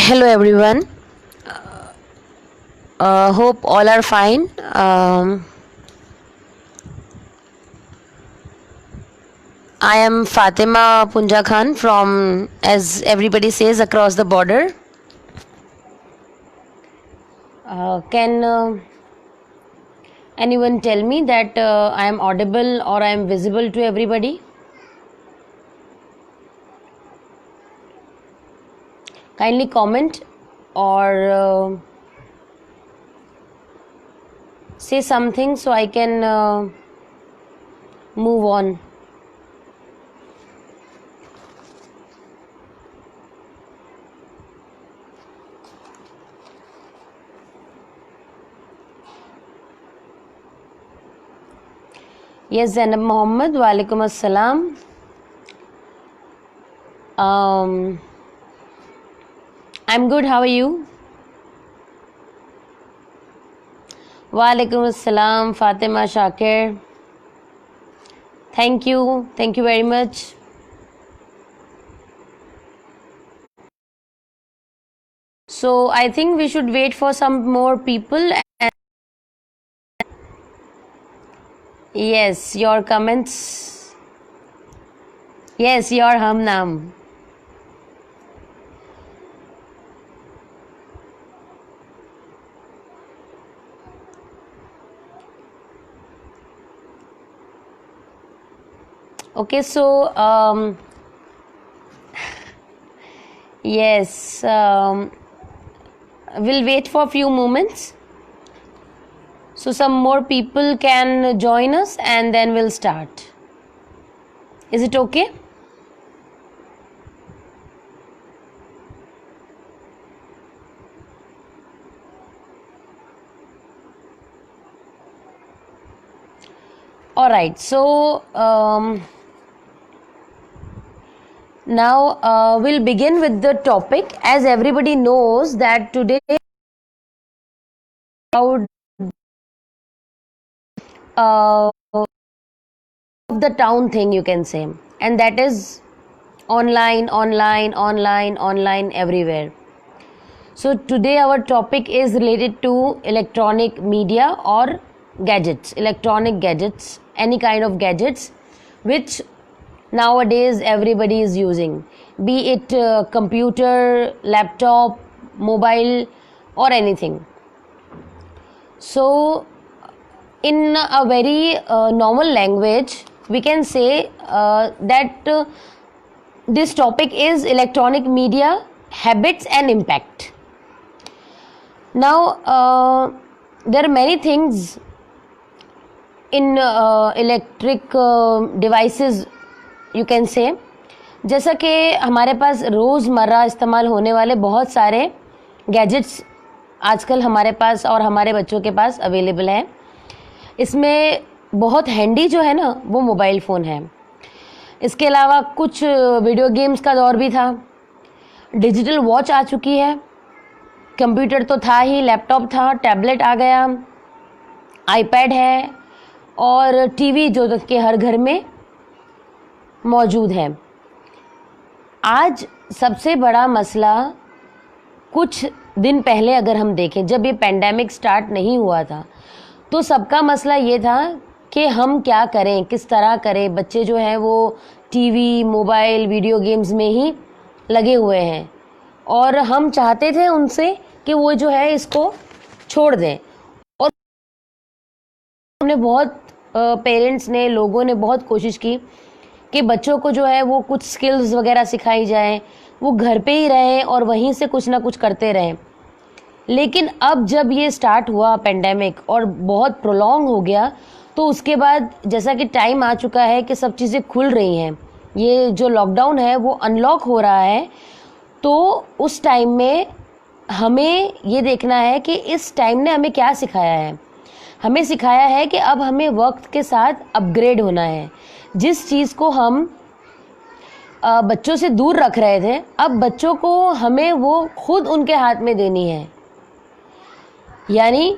Hello everyone. Hope all are fine. I am Fatima Punja Khan from, as everybody says, across the border. Can anyone tell me that I am audible or I am visible to everybody? Kindly comment or say something so I can move on. Yes, Zainab Mohammed, Walaikum Assalam. I'm good, how are you? Walaikum Assalam, Fatima Shakir. Thank you very much. So I think we should wait for some more people. Yes, your comments. Yes, your hum naam. Okay, so yes, we'll wait for a few moments so some more people can join us and then we'll start. Is it okay? All right, so now we'll begin with the topic. As everybody knows that today about the town thing, you can say, and that is online everywhere. So today our topic is related to electronic media or gadgets, electronic gadgets, any kind of gadgets which nowadays everybody is using, be it computer, laptop, mobile or anything. So in a very normal language we can say that this topic is electronic media habits and impact. Now there are many things in electric devices, you can say, जैसा कि हमारे पास रोज़मर्रा इस्तेमाल होने वाले बहुत सारे gadgets आजकल हमारे पास और हमारे बच्चों के पास अवेलेबल हैं. इसमें बहुत हैंडी जो है ना वो मोबाइल फ़ोन है. इसके अलावा कुछ वीडियो गेम्स का दौर भी था, डिजिटल वॉच आ चुकी है, कंप्यूटर तो था ही, लैपटॉप था, टैबलेट आ गया, आईपैड है और टीवी जो कि हर घर में मौजूद है. आज सबसे बड़ा मसला, कुछ दिन पहले अगर हम देखें, जब ये पेंडेमिक स्टार्ट नहीं हुआ था तो सबका मसला ये था कि हम क्या करें, किस तरह करें. बच्चे जो हैं वो टीवी, मोबाइल, वीडियो गेम्स में ही लगे हुए हैं और हम चाहते थे उनसे कि वो जो है इसको छोड़ दें. और हमने बहुत पेरेंट्स ने, लोगों ने बहुत कोशिश की कि बच्चों को जो है वो कुछ स्किल्स वगैरह सिखाई जाएं, वो घर पे ही रहें और वहीं से कुछ ना कुछ करते रहें. लेकिन अब जब ये स्टार्ट हुआ पेंडेमिक और बहुत प्रोलॉन्ग हो गया तो उसके बाद जैसा कि टाइम आ चुका है कि सब चीज़ें खुल रही हैं, ये जो लॉकडाउन है वो अनलॉक हो रहा है, तो उस टाइम में हमें ये देखना है कि इस टाइम ने हमें क्या सिखाया है. हमें सिखाया है कि अब हमें वक्त के साथ अपग्रेड होना है. जिस चीज़ को हम बच्चों से दूर रख रहे थे, अब बच्चों को हमें वो खुद उनके हाथ में देनी है. यानी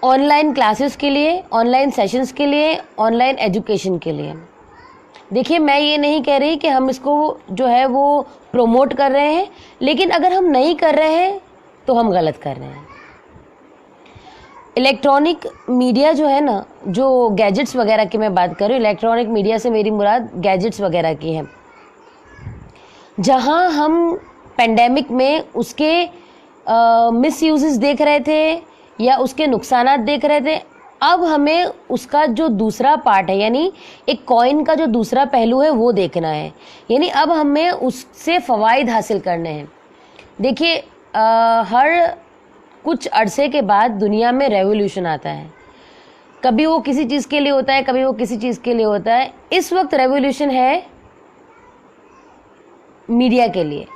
ऑनलाइन क्लासेस के लिए, ऑनलाइन सेशंस के लिए, ऑनलाइन एजुकेशन के लिए. देखिए, मैं ये नहीं कह रही कि हम इसको जो है वो प्रोमोट कर रहे हैं, लेकिन अगर हम नहीं कर रहे हैं तो हम गलत कर रहे हैं। इलेक्ट्रॉनिक मीडिया जो है ना, जो गैजेट्स वगैरह की मैं बात कर रही हूँ, इलेक्ट्रॉनिक मीडिया से मेरी मुराद गैजेट्स वगैरह की है, जहाँ हम पेंडेमिक में उसके मिस यूजेस देख रहे थे या उसके नुकसानात देख रहे थे। अब हमें उसका जो दूसरा पार्ट है, यानी एक कॉइन का जो दूसरा पहलू है वो देखना है, यानी अब हमें उससे फ़वाइद हासिल करने हैं। देखिए, हर कुछ अरसे के बाद दुनिया में रेवोल्यूशन आता है, कभी वो किसी चीज़ के लिए होता है, कभी वो किसी चीज़ के लिए होता है। इस वक्त रेवोल्यूशन है मीडिया के लिए,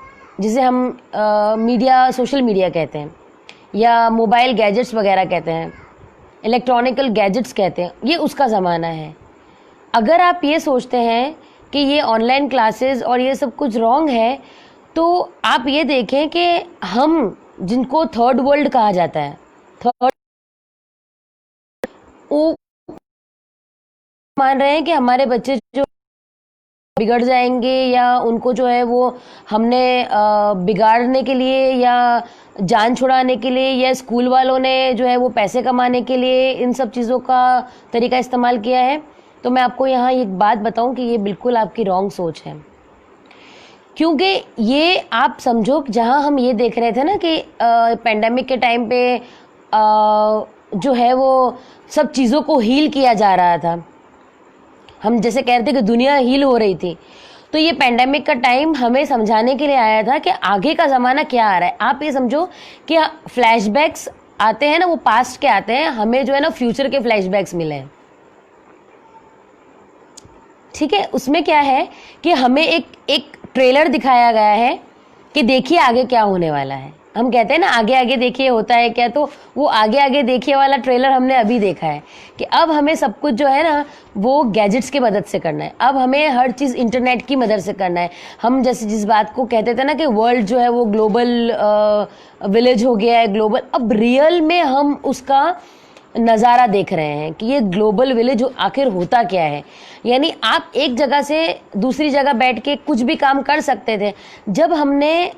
जिसे हम मीडिया, सोशल मीडिया कहते हैं या मोबाइल गैजेट्स वगैरह कहते हैं, इलेक्ट्रॉनिकल गैजेट्स कहते हैं, ये उसका ज़माना है। अगर आप ये सोचते हैं कि ये ऑनलाइन क्लासेस और ये सब कुछ रॉन्ग है, तो आप ये देखें कि हम जिनको थर्ड वर्ल्ड कहा जाता है, थर्ड, वो मान रहे हैं कि हमारे बच्चे जो बिगड़ जाएंगे या उनको जो है वो हमने बिगाड़ने के लिए या जान छुड़ाने के लिए या स्कूल वालों ने जो है वो पैसे कमाने के लिए इन सब चीज़ों का तरीका इस्तेमाल किया है। तो मैं आपको यहाँ एक बात बताऊं कि ये बिल्कुल आपकी रॉन्ग सोच है, क्योंकि ये आप समझो, जहाँ हम ये देख रहे थे ना कि पेंडेमिक के टाइम पे जो है वो सब चीज़ों को हील किया जा रहा था, हम जैसे कह रहे थे कि दुनिया हील हो रही थी, तो ये पेंडेमिक का टाइम हमें समझाने के लिए आया था कि आगे का ज़माना क्या आ रहा है। आप ये समझो कि फ्लैशबैक्स आते हैं ना, वो पास्ट के आते हैं, हमें जो है ना फ्यूचर के फ्लैशबैक्स मिले हैं। ठीक है, उसमें क्या है कि हमें एक ट्रेलर दिखाया गया है कि देखिए आगे क्या होने वाला है। हम कहते हैं ना आगे आगे देखिए होता है क्या, तो वो आगे आगे देखिए वाला ट्रेलर हमने अभी देखा है कि अब हमें सब कुछ जो है ना वो गैजेट्स की मदद से करना है, अब हमें हर चीज़ इंटरनेट की मदद से करना है। हम जैसे जिस बात को कहते थे ना कि वर्ल्ड जो है वो ग्लोबल विलेज हो गया है, ग्लोबल, अब रियल में हम उसका नज़ारा देख रहे हैं कि ये ग्लोबल विलेज आखिर होता क्या है। यानी आप एक जगह से दूसरी जगह बैठ के कुछ भी काम कर सकते थे, जब हमने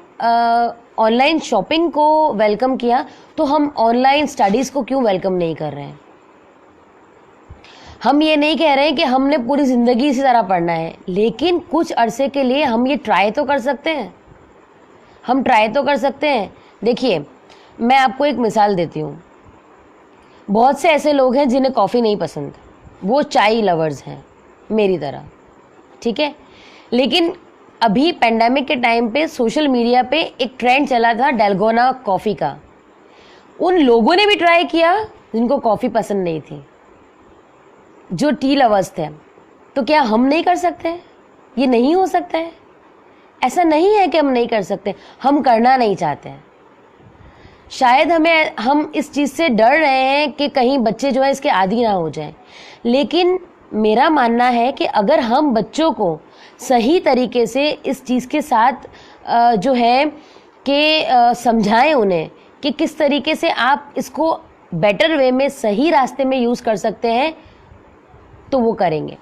ऑनलाइन शॉपिंग को वेलकम किया तो हम ऑनलाइन स्टडीज़ को क्यों वेलकम नहीं कर रहे हैं। हम ये नहीं कह रहे हैं कि हमने पूरी ज़िंदगी इसी तरह पढ़ना है, लेकिन कुछ अरसे के लिए हम ये ट्राई तो कर सकते हैं, हम ट्राई तो कर सकते हैं। देखिए, मैं आपको एक मिसाल देती हूँ। बहुत से ऐसे लोग हैं जिन्हें कॉफ़ी नहीं पसंद, वो चाय लवर्स हैं मेरी तरह, ठीक है, लेकिन अभी पेंडेमिक के टाइम पे सोशल मीडिया पे एक ट्रेंड चला था डेल्गोना कॉफ़ी का। उन लोगों ने भी ट्राई किया जिनको कॉफ़ी पसंद नहीं थी, जो टी लवर्स थे। तो क्या हम नहीं कर सकते? ये नहीं हो सकता है? ऐसा नहीं है कि हम नहीं कर सकते, हम करना नहीं चाहते हैं। शायद हम इस चीज़ से डर रहे हैं कि कहीं बच्चे जो है इसके आदी ना हो जाएं। लेकिन मेरा मानना है कि अगर हम बच्चों को सही तरीके से इस चीज़ के साथ जो है कि समझाएं उन्हें कि किस तरीके से आप इसको बेटर वे में, सही रास्ते में यूज़ कर सकते हैं, तो वो करेंगे।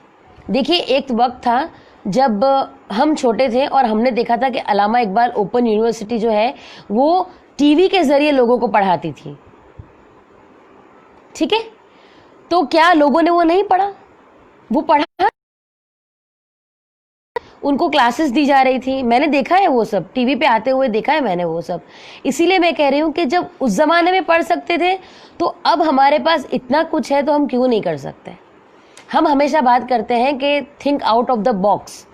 देखिए, एक वक्त था जब हम छोटे थे और हमने देखा था कि अल्लामा इकबाल ओपन यूनिवर्सिटी जो है वो टीवी के ज़रिए लोगों को पढ़ाती थी, ठीक है। तो क्या लोगों ने वो नहीं पढ़ा? वो पढ़ा, उनको क्लासेस दी जा रही थी, मैंने देखा है वो सब टीवी पे आते हुए, देखा है मैंने वो सब। इसीलिए मैं कह रही हूँ कि जब उस ज़माने में पढ़ सकते थे तो अब हमारे पास इतना कुछ है तो हम क्यों नहीं कर सकते। हम हमेशा बात करते हैं कि think out of the box,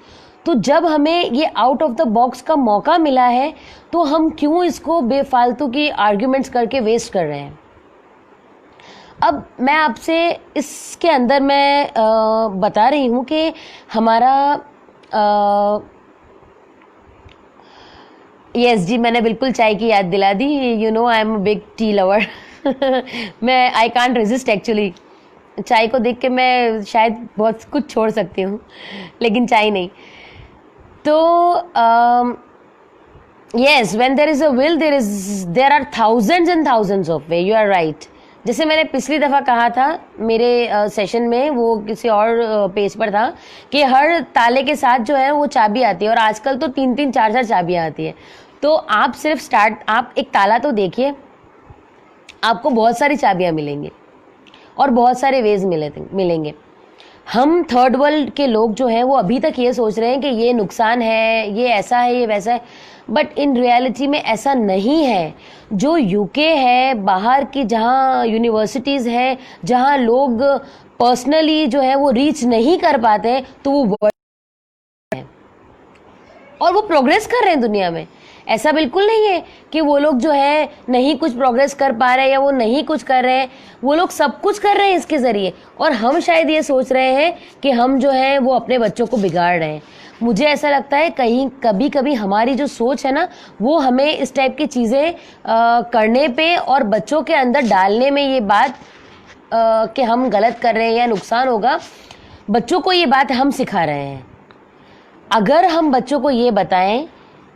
तो जब हमें ये आउट ऑफ द बॉक्स का मौका मिला है तो हम क्यों इसको बेफालतू की आर्ग्यूमेंट्स करके वेस्ट कर रहे हैं। अब मैं आपसे इसके अंदर मैं बता रही हूँ कि हमारा यस जी, मैंने बिल्कुल चाय की याद दिला दी। You know I am a big tea lover. मैं आई कांट रेजिस्ट एक्चुअली। चाय को देख के मैं शायद बहुत कुछ छोड़ सकती हूँ, लेकिन चाय नहीं। तो yes, when there is a will, there are thousands and thousands of way. You are right. जैसे मैंने पिछली दफ़ा कहा था मेरे सेशन में, वो किसी और पेज पर था, कि हर ताले के साथ जो है वो चाबी आती है, और आजकल तो 3-3 4-4 चाबियाँ आती है। तो आप सिर्फ आप एक ताला तो देखिए, आपको बहुत सारी चाबियाँ मिलेंगी और बहुत सारे वेज मिलेंगे। हम थर्ड वर्ल्ड के लोग जो हैं वो अभी तक ये सोच रहे हैं कि ये नुकसान है, ये ऐसा है, ये वैसा है, बट इन रियलिटी में ऐसा नहीं है। जो यूके है, बाहर की जहाँ यूनिवर्सिटीज़ हैं, जहाँ लोग पर्सनली जो है वो रीच नहीं कर पाते हैं, तो वो वर्ल्ड है और वो प्रोग्रेस कर रहे हैं दुनिया में। ऐसा बिल्कुल नहीं है कि वो लोग जो है नहीं कुछ प्रोग्रेस कर पा रहे हैं या वो नहीं कुछ कर रहे हैं, वो लोग सब कुछ कर रहे हैं इसके ज़रिए। और हम शायद ये सोच रहे हैं कि हम जो है वो अपने बच्चों को बिगाड़ रहे हैं। मुझे ऐसा लगता है कहीं कभी कभी हमारी जो सोच है ना, वो हमें इस टाइप की चीज़ें करने पे और बच्चों के अंदर डालने में ये बात कि हम गलत कर रहे हैं या नुकसान होगा, बच्चों को ये बात हम सिखा रहे हैं। अगर हम बच्चों को ये बताएं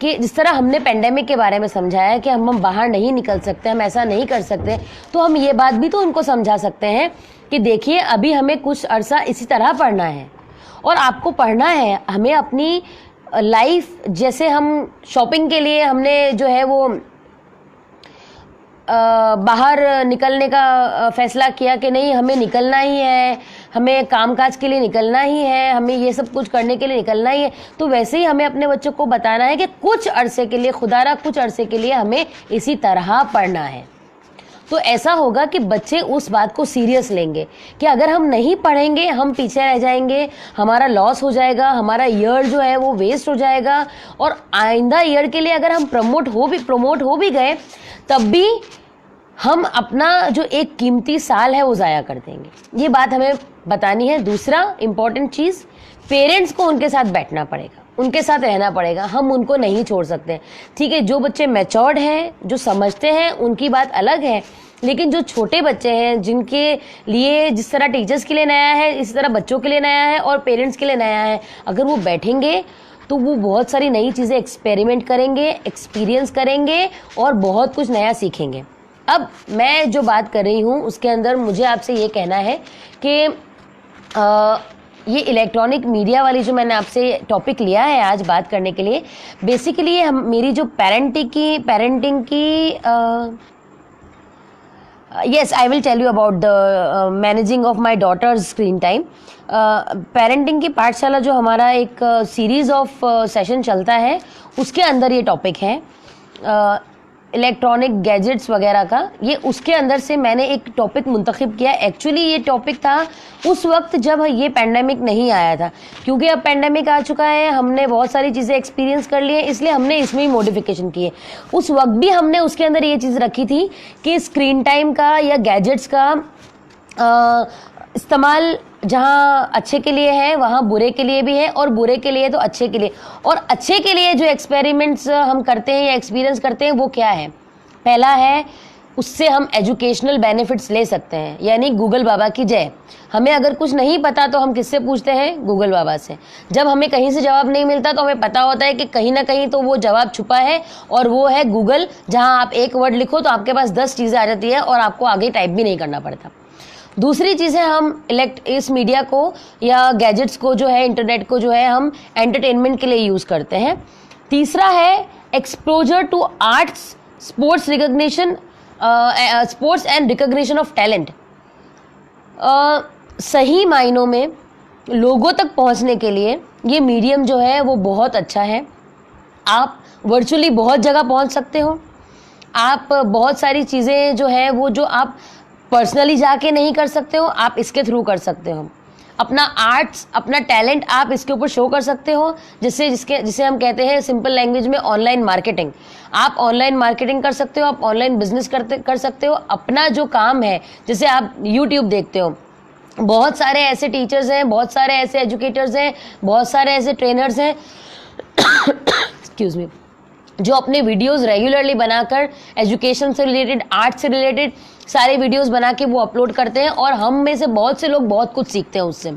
कि जिस तरह हमने पेंडेमिक के बारे में समझाया कि हम बाहर नहीं निकल सकते, हम ऐसा नहीं कर सकते, तो हम ये बात भी तो उनको समझा सकते हैं कि देखिए अभी हमें कुछ अरसा इसी तरह पढ़ना है और आपको पढ़ना है। हमें अपनी लाइफ, जैसे हम शॉपिंग के लिए हमने जो है वो बाहर निकलने का फैसला किया कि नहीं हमें निकलना ही है, हमें कामकाज के लिए निकलना ही है, हमें ये सब कुछ करने के लिए निकलना ही है, तो वैसे ही हमें अपने बच्चों को बताना है कि कुछ अरसे के लिए, खुदारा कुछ अरसे के लिए हमें इसी तरह पढ़ना है। तो ऐसा होगा कि बच्चे उस बात को सीरियस लेंगे कि अगर हम नहीं पढ़ेंगे हम पीछे रह जाएंगे, हमारा लॉस हो जाएगा, हमारा ईयर जो है वो वेस्ट हो जाएगा, और आइंदा ईयर के लिए अगर हम प्रमोट हो भी गए तब भी हम अपना जो एक कीमती साल है वो ज़ाया कर देंगे। ये बात हमें बतानी है। दूसरा इम्पॉर्टेंट चीज़, पेरेंट्स को उनके साथ बैठना पड़ेगा, उनके साथ रहना पड़ेगा, हम उनको नहीं छोड़ सकते। ठीक है, जो बच्चे मैच्योर्ड हैं, जो समझते हैं, उनकी बात अलग है, लेकिन जो छोटे बच्चे हैं जिनके लिए जिस तरह टीचर्स के लिए नया है, इसी तरह बच्चों के लिए नया है और पेरेंट्स के लिए नया है, अगर वो बैठेंगे तो वो बहुत सारी नई चीज़ें एक्सपेरिमेंट करेंगे, एक्सपीरियंस करेंगे और बहुत कुछ नया सीखेंगे। अब मैं जो बात कर रही हूँ उसके अंदर मुझे आपसे ये कहना है कि ये इलेक्ट्रॉनिक मीडिया वाली जो मैंने आपसे टॉपिक लिया है आज बात करने के लिए, बेसिकली मेरी जो पेरेंटिंग की yes, I will tell you about the managing of my daughter's screen time. Parenting की पाठशाला जो हमारा एक सीरीज ऑफ सेशन चलता है उसके अंदर ये टॉपिक है इलेक्ट्रॉनिक गैजेट्स वगैरह का। ये उसके अंदर से मैंने एक टॉपिक मुंतखब किया। एक्चुअली ये टॉपिक था उस वक्त जब ये पैंडेमिक नहीं आया था, क्योंकि अब पैंडेमिक आ चुका है, हमने बहुत सारी चीज़ें एक्सपीरियंस कर ली है, इसलिए हमने इसमें ही मॉडिफिकेशन किए। उस वक्त भी हमने उसके अंदर ये चीज़ रखी थी कि स्क्रीन टाइम का या गैजेट्स का इस्तेमाल जहाँ अच्छे के लिए है वहाँ बुरे के लिए भी है, और बुरे के लिए तो अच्छे के लिए। और अच्छे के लिए जो एक्सपेरिमेंट्स हम करते हैं या एक्सपीरियंस करते हैं वो क्या है? पहला है, उससे हम एजुकेशनल बेनिफिट्स ले सकते हैं, यानी गूगल बाबा की जय। हमें अगर कुछ नहीं पता तो हम किससे पूछते हैं? गूगल बाबा से। जब हमें कहीं से जवाब नहीं मिलता तो हमें पता होता है कि कहीं ना कहीं तो वो जवाब छुपा है, और वो है गूगल, जहाँ आप एक वर्ड लिखो तो आपके पास 10 चीज़ें आ जाती है और आपको आगे टाइप भी नहीं करना पड़ता। दूसरी चीज़ है, हम इस मीडिया को या गैजेट्स को जो है, इंटरनेट को जो है, हम एंटरटेनमेंट के लिए यूज़ करते हैं। तीसरा है exposure to arts, sports recognition, sports and recognition of talent. सही मायनों में लोगों तक पहुंचने के लिए ये मीडियम जो है वो बहुत अच्छा है। आप वर्चुअली बहुत जगह पहुंच सकते हो। आप बहुत सारी चीज़ें जो है वो जो आप पर्सनली जाके नहीं कर सकते हो, आप इसके थ्रू कर सकते हो। अपना आर्ट्स, अपना टैलेंट आप इसके ऊपर शो कर सकते हो, जिसे हम कहते हैं सिंपल लैंग्वेज में ऑनलाइन मार्केटिंग। आप ऑनलाइन मार्केटिंग कर सकते हो, आप ऑनलाइन बिजनेस कर सकते हो। अपना जो काम है, जैसे आप यूट्यूब देखते हो, बहुत सारे ऐसे टीचर्स हैं, बहुत सारे ऐसे एजुकेटर्स हैं, बहुत सारे ऐसे ट्रेनर्स हैं एक्सक्यूज मी, जो अपने वीडियोस रेगुलरली बनाकर एजुकेशन से रिलेटेड, आर्ट से रिलेटेड सारे वीडियोस बना के वो अपलोड करते हैं, और हम में से बहुत से लोग बहुत कुछ सीखते हैं उससे।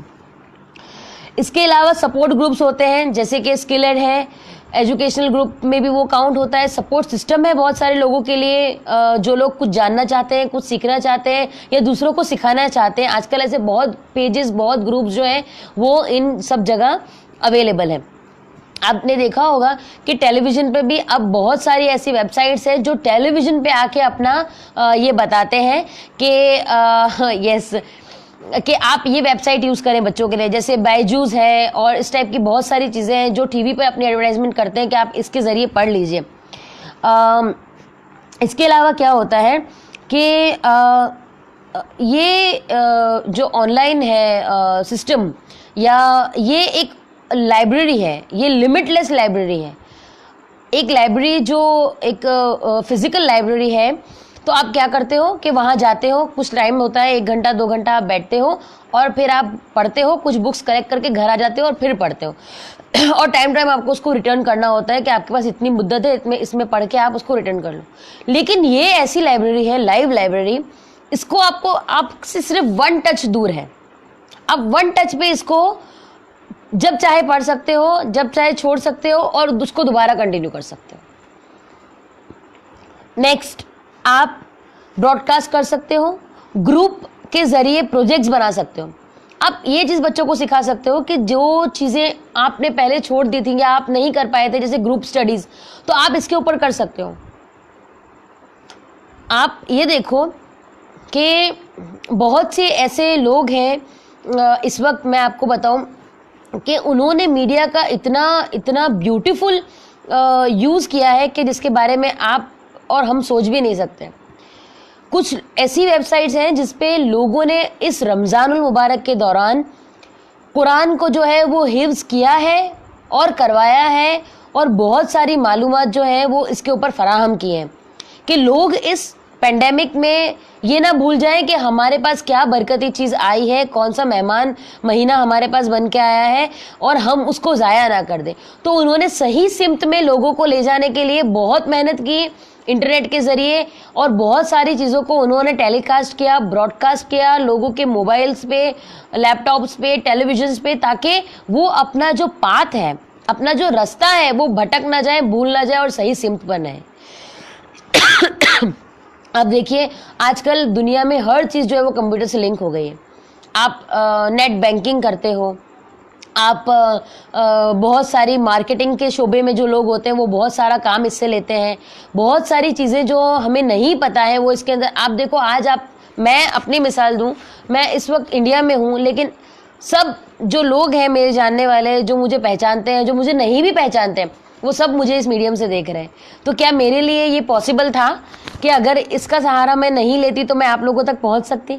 इसके अलावा सपोर्ट ग्रुप्स होते हैं, जैसे कि स्किलेड है, एजुकेशनल ग्रुप में भी वो काउंट होता है, सपोर्ट सिस्टम है बहुत सारे लोगों के लिए, जो लोग कुछ जानना चाहते हैं, कुछ सीखना चाहते हैं या दूसरों को सिखाना चाहते हैं। आजकल ऐसे बहुत पेजेस, बहुत ग्रुप्स जो हैं वो इन सब जगह अवेलेबल हैं। आपने देखा होगा कि टेलीविज़न पे भी अब बहुत सारी ऐसी वेबसाइट्स हैं जो टेलीविज़न पे आके अपना ये बताते हैं कि यस कि आप ये वेबसाइट यूज़ करें बच्चों के लिए, जैसे बायजूस है और इस टाइप की बहुत सारी चीज़ें हैं जो टीवी पे अपनी एडवर्टाइजमेंट करते हैं कि आप इसके ज़रिए पढ़ लीजिए। इसके अलावा क्या होता है कि ये जो ऑनलाइन है सिस्टम, या ये एक लाइब्रेरी है, ये लिमिटलेस लाइब्रेरी है। एक लाइब्रेरी जो एक फिजिकल लाइब्रेरी है, तो आप क्या करते हो कि वहाँ जाते हो, कुछ टाइम होता है, 1 घंटा 2 घंटा आप बैठते हो और फिर आप पढ़ते हो, कुछ बुक्स कलेक्ट करके घर आ जाते हो और फिर पढ़ते हो और टाइम आपको उसको रिटर्न करना होता है कि आपके पास इतनी मुद्दत है, इसमें पढ़ के आप उसको रिटर्न कर लो। लेकिन ये ऐसी लाइब्रेरी है, लाइव लाइब्रेरी, इसको आपसे सिर्फ 1 टच दूर है। आप 1 टच पे इसको जब चाहे पढ़ सकते हो, जब चाहे छोड़ सकते हो और उसको दोबारा कंटिन्यू कर सकते हो। नेक्स्ट, आप ब्रॉडकास्ट कर सकते हो, ग्रुप के जरिए प्रोजेक्ट्स बना सकते हो। आप ये चीज़ बच्चों को सिखा सकते हो कि जो चीज़ें आपने पहले छोड़ दी थी या आप नहीं कर पाए थे, जैसे ग्रुप स्टडीज़, तो आप इसके ऊपर कर सकते हो। आप ये देखो कि बहुत से ऐसे लोग हैं, इस वक्त मैं आपको बताऊं कि उन्होंने मीडिया का इतना ब्यूटीफुल यूज़ किया है कि जिसके बारे में आप और हम सोच भी नहीं सकते। कुछ ऐसी वेबसाइट्स हैं जिस पे लोगों ने इस रमज़ानुल मुबारक के दौरान कुरान को जो है वो हिफ्ज़ किया है और करवाया है, और बहुत सारी मालूमात जो है वो इसके ऊपर फराहम की हैं कि लोग इस पेंडेमिक में ये ना भूल जाएं कि हमारे पास क्या बरकती चीज़ आई है, कौन सा मेहमान महीना हमारे पास बन के आया है, और हम उसको ज़ाया ना कर दें। तो उन्होंने सही सिमत में लोगों को ले जाने के लिए बहुत मेहनत की इंटरनेट के ज़रिए, और बहुत सारी चीज़ों को उन्होंने टेलीकास्ट किया, ब्रॉडकास्ट किया लोगों के मोबाइल्स पे, लैपटॉप्स पे, टेलीविजन्स पे, ताकि वो अपना जो पाथ है, अपना जो रास्ता है, वो भटक ना जाए, भूल ना जाए और सही सिमत बनाए। अब देखिए, आजकल दुनिया में हर चीज़ जो है वो कंप्यूटर से लिंक हो गई है। आप नेट बैंकिंग करते हो, आप बहुत सारी मार्केटिंग के शोबे में जो लोग होते हैं वो बहुत सारा काम इससे लेते हैं। बहुत सारी चीज़ें जो हमें नहीं पता है वो इसके अंदर, आप देखो, आज मैं अपनी मिसाल दूं, मैं इस वक्त इंडिया में हूं, लेकिन सब जो लोग हैं मेरे जानने वाले, जो मुझे पहचानते हैं, जो मुझे नहीं भी पहचानते हैं, वो सब मुझे इस मीडियम से देख रहे हैं। तो क्या मेरे लिए ये पॉसिबल था कि अगर इसका सहारा मैं नहीं लेती तो मैं आप लोगों तक पहुंच सकती?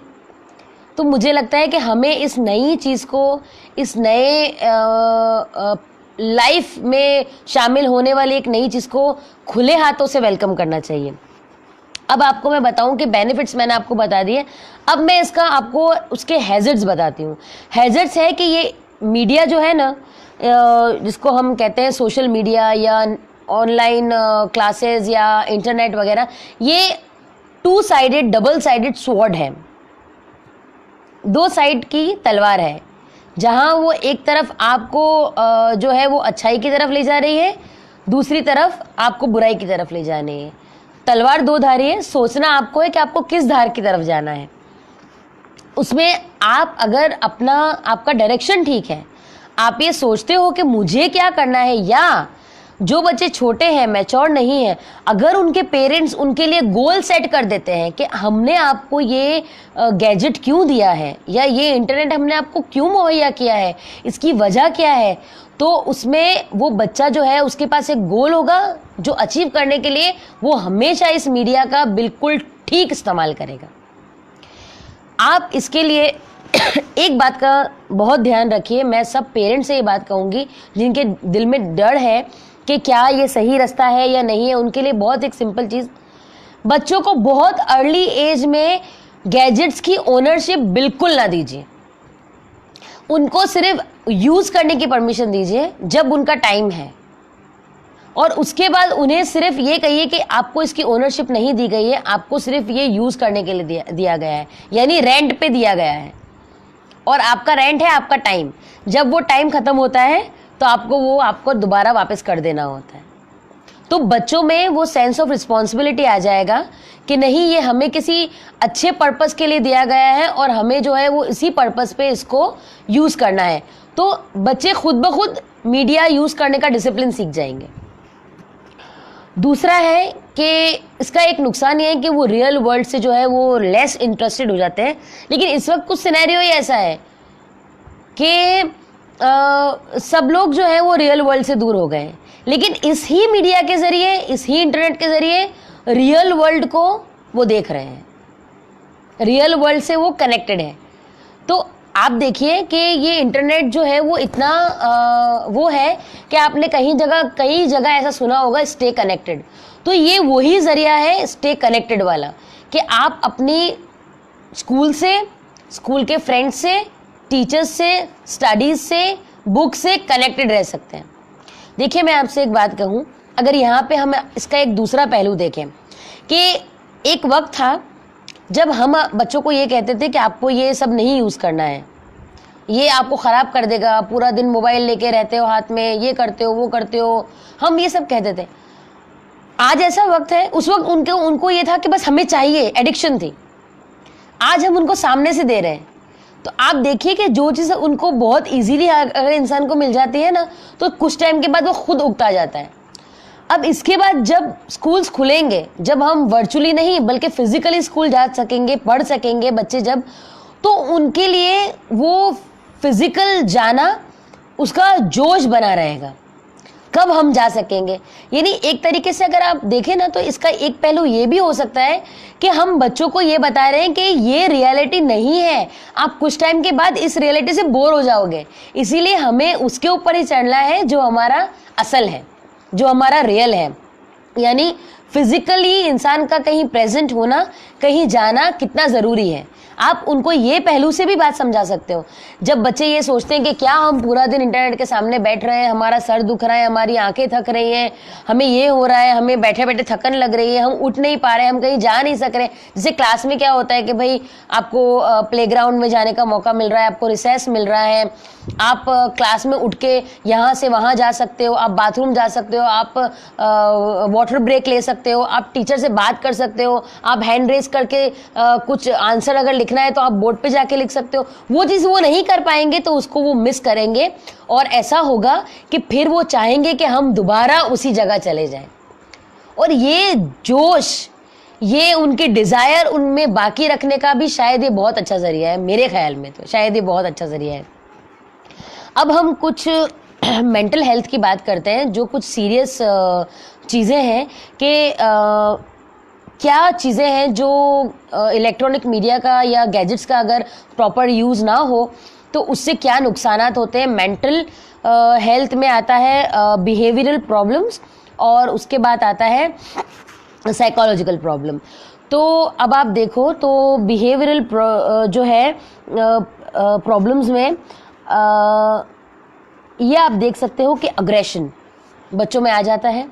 तो मुझे लगता है कि हमें इस नई चीज़ को, इस नए लाइफ में शामिल होने वाली एक नई चीज़ को खुले हाथों से वेलकम करना चाहिए। अब आपको मैं बताऊं कि बेनिफिट्स मैंने आपको बता दिए, अब मैं इसका आपको उसके हैजर्ड्स बताती हूँ। हैजर्ड्स है कि ये मीडिया जो है ना, जिसको हम कहते हैं सोशल मीडिया या ऑनलाइन क्लासेस या इंटरनेट वगैरह, ये 2 साइडेड, डबल साइडेड स्वॉर्ड है, 2 साइड की तलवार है, जहां वो एक तरफ आपको जो है वो अच्छाई की तरफ ले जा रही है, दूसरी तरफ आपको बुराई की तरफ ले जानी है। तलवार 2 धारी है, सोचना आपको है कि आपको किस धार की तरफ जाना है। उसमें आप अगर आपका डायरेक्शन ठीक है, आप ये सोचते हो कि मुझे क्या करना है, या जो बच्चे छोटे हैं, मैच्योर नहीं है, अगर उनके पेरेंट्स उनके लिए गोल सेट कर देते हैं कि हमने आपको ये गैजेट क्यों दिया है, या ये इंटरनेट हमने आपको क्यों मुहैया किया है, इसकी वजह क्या है, तो उसमें वो बच्चा जो है उसके पास एक गोल होगा जो अचीव करने के लिए वो हमेशा इस मीडिया का बिल्कुल ठीक इस्तेमाल करेगा। आप इसके लिए एक बात का बहुत ध्यान रखिए, मैं सब पेरेंट्स से ये बात कहूँगी जिनके दिल में डर है कि क्या ये सही रास्ता है या नहीं है, उनके लिए बहुत एक सिंपल चीज़, बच्चों को बहुत अर्ली एज में गैजेट्स की ओनरशिप बिल्कुल ना दीजिए। उनको सिर्फ यूज़ करने की परमिशन दीजिए जब उनका टाइम है, और उसके बाद उन्हें सिर्फ ये कहिए कि आपको इसकी ओनरशिप नहीं दी गई है, आपको सिर्फ ये यूज़ करने के लिए दिया गया है, यानी रेंट पे दिया गया है, और आपका रेंट है आपका टाइम। जब वो टाइम ख़त्म होता है तो आपको दोबारा वापस कर देना होता है। तो बच्चों में वो सेंस ऑफ रिस्पॉन्सिबिलिटी आ जाएगा कि नहीं, ये हमें किसी अच्छे पर्पस के लिए दिया गया है और हमें जो है वो इसी पर्पस पे इसको यूज करना है। तो बच्चे खुद ब खुद मीडिया यूज करने का डिसिप्लिन सीख जाएंगे। दूसरा है कि इसका एक नुकसान ये है कि वो रियल वर्ल्ड से जो है वो लेस इंटरेस्टेड हो जाते हैं। लेकिन इस वक्त कुछ सिनेरियो ही ऐसा है कि सब लोग जो है वो रियल वर्ल्ड से दूर हो गए हैं, लेकिन इस ही मीडिया के जरिए, इस ही इंटरनेट के जरिए रियल वर्ल्ड को वो देख रहे हैं, रियल वर्ल्ड से वो कनेक्टेड है। तो आप देखिए कि ये इंटरनेट जो है वो इतना वो है कि आपने कई जगह ऐसा सुना होगा, स्टे कनेक्टेड। तो ये वही जरिया है स्टे कनेक्टेड वाला, कि आप अपनी स्कूल से, स्कूल के फ्रेंड्स से, टीचर्स से, स्टडीज से, बुक से कनेक्टेड रह सकते हैं। देखिए मैं आपसे एक बात कहूँ, अगर यहाँ पे हम इसका एक दूसरा पहलू देखें कि एक वक्त था जब हम बच्चों को ये कहते थे कि आपको ये सब नहीं यूज़ करना है, ये आपको ख़राब कर देगा, पूरा दिन मोबाइल लेके रहते हो हाथ में, ये करते हो वो करते हो, हम ये सब कहते थे। आज ऐसा वक्त है, उस वक्त उनको ये था कि बस हमें चाहिए, एडिक्शन थी। आज हम उनको सामने से दे रहे हैं। तो आप देखिए कि जो चीज़ उनको बहुत इजीली अगर इंसान को मिल जाती है ना, तो कुछ टाइम के बाद वो खुद उगता जाता है। अब इसके बाद जब स्कूल्स खुलेंगे, जब हम वर्चुअली नहीं बल्कि फिजिकली स्कूल जा सकेंगे, पढ़ सकेंगे बच्चे जब, तो उनके लिए वो फिजिकल जाना, उसका जोश बना रहेगा। कब हम जा सकेंगे, यानी एक तरीके से अगर आप देखें ना, तो इसका एक पहलू ये भी हो सकता है कि हम बच्चों को ये बता रहे हैं कि ये रियलिटी नहीं है, आप कुछ टाइम के बाद इस रियलिटी से बोर हो जाओगे, इसीलिए हमें उसके ऊपर ही चढ़ना है जो हमारा असल है, जो हमारा रियल है। यानी फिजिकली इंसान का कहीं प्रेजेंट होना, कहीं जाना कितना ज़रूरी है। आप उनको ये पहलू से भी बात समझा सकते हो। जब बच्चे ये सोचते हैं कि क्या हम पूरा दिन इंटरनेट के सामने बैठ रहे हैं, हमारा सर दुख रहा है, हमारी आंखें थक रही हैं, हमें ये हो रहा है, हमें बैठे बैठे थकन लग रही है, हम उठ नहीं पा रहे हैं, हम कहीं जा नहीं सक रहे। जैसे क्लास में क्या होता है कि भाई आपको प्लेग्राउंड में जाने का मौका मिल रहा है, आपको रिसेस मिल रहा है, आप क्लास में उठ के यहाँ से वहाँ जा सकते हो, आप बाथरूम जा सकते हो, आप वाटर ब्रेक ले सकते हो, आप टीचर से बात कर सकते हो, आप हैंड रेस करके कुछ आंसर अगर लिखना है तो आप बोर्ड पे जाके लिख सकते हो। वो चीज़ वो नहीं कर पाएंगे तो उसको वो मिस करेंगे, और ऐसा होगा कि फिर वो चाहेंगे कि हम दोबारा उसी जगह चले जाएं। और ये जोश, ये उनकी डिज़ायर उनमें बाकी रखने का भी शायद ये बहुत अच्छा जरिया है, मेरे ख्याल में तो शायद ये बहुत अच्छा जरिया है। अब हम कुछ मेंटल हेल्थ की बात करते हैं, जो कुछ सीरियस चीज़ें हैं कि क्या चीज़ें हैं जो इलेक्ट्रॉनिक मीडिया का या गैजेट्स का अगर प्रॉपर यूज़ ना हो तो उससे क्या नुकसानात होते हैं। मेंटल हेल्थ में आता है बिहेवियरल प्रॉब्लम्स, और उसके बाद आता है साइकोलॉजिकल प्रॉब्लम। तो अब आप देखो तो बिहेवियरल जो है प्रॉब्लम्स में ये आप देख सकते हो कि अग्रेशन बच्चों में आ जाता है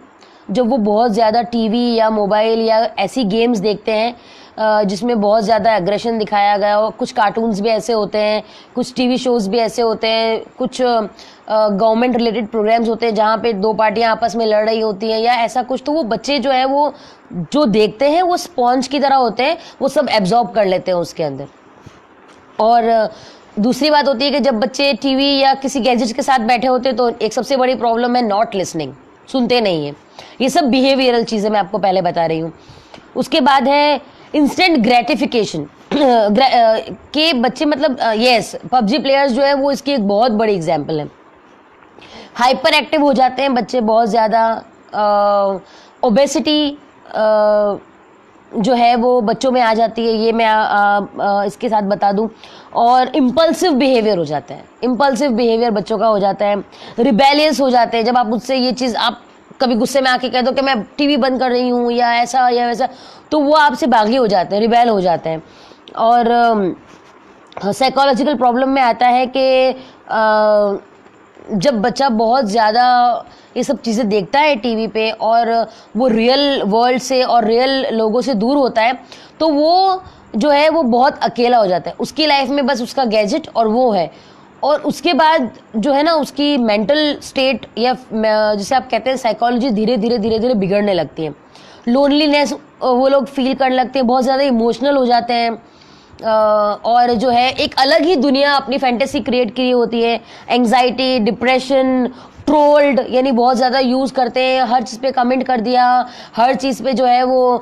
जब वो बहुत ज़्यादा टीवी या मोबाइल या ऐसी गेम्स देखते हैं जिसमें बहुत ज़्यादा एग्रेशन दिखाया गया हो। कुछ कार्टून्स भी ऐसे होते हैं, कुछ टीवी शोज़ भी ऐसे होते हैं, कुछ गवर्नमेंट रिलेटेड प्रोग्राम्स होते हैं जहाँ पे दो पार्टियाँ आपस में लड़ रही होती हैं या ऐसा कुछ। तो वो बच्चे जो है वो जो देखते हैं वो स्पॉन्ज की तरह होते हैं, वो सब एब्जॉर्ब कर लेते हैं उसके अंदर। और दूसरी बात होती है कि जब बच्चे टीवी या किसी गैजेट्स के साथ बैठे होते हैं तो एक सबसे बड़ी प्रॉब्लम है नॉट लिसनिंग, सुनते नहीं है। ये सब बिहेवियरल चीज़ें मैं आपको पहले बता रही हूँ। उसके बाद है इंस्टेंट ग्रेटिफिकेशन के बच्चे, मतलब यस, पबजी प्लेयर्स जो है वो इसकी एक बहुत बड़ी एग्जाम्पल है। हाइपर एक्टिव हो जाते हैं बच्चे बहुत ज़्यादा, ओबेसिटी जो है वो बच्चों में आ जाती है, ये मैं इसके साथ बता दूं। और इम्पल्सिव बिहेवियर हो जाता है, इम्पल्सिव बिहेवियर बच्चों का हो जाता है। रिबेलियस हो जाते हैं, जब आप मुझसे ये चीज़, आप कभी गुस्से में आके कह दो कि मैं टीवी बंद कर रही हूँ या ऐसा या वैसा, तो वो आपसे बागी हो जाते हैं, रिबेल हो जाते हैं। और साइकोलॉजिकल प्रॉब्लम में आता है कि जब बच्चा बहुत ज़्यादा ये सब चीज़ें देखता है टीवी पे और वो रियल वर्ल्ड से और रियल लोगों से दूर होता है, तो वो जो है वो बहुत अकेला हो जाता है। उसकी लाइफ में बस उसका गैजेट और वो है, और उसके बाद जो है ना उसकी मेंटल स्टेट या जैसे आप कहते हैं साइकोलॉजी धीरे धीरे धीरे धीरे बिगड़ने लगती है। लोनलीनेस वो लोग फील करने लगते हैं, बहुत ज़्यादा इमोशनल हो जाते हैं, और जो है एक अलग ही दुनिया अपनी फैंटेसी क्रिएट की होती है। एंग्जाइटी, डिप्रेशन, ट्रोल्ड यानी बहुत ज़्यादा यूज़ करते हैं, हर चीज़ पे कमेंट कर दिया, हर चीज़ पे जो है वो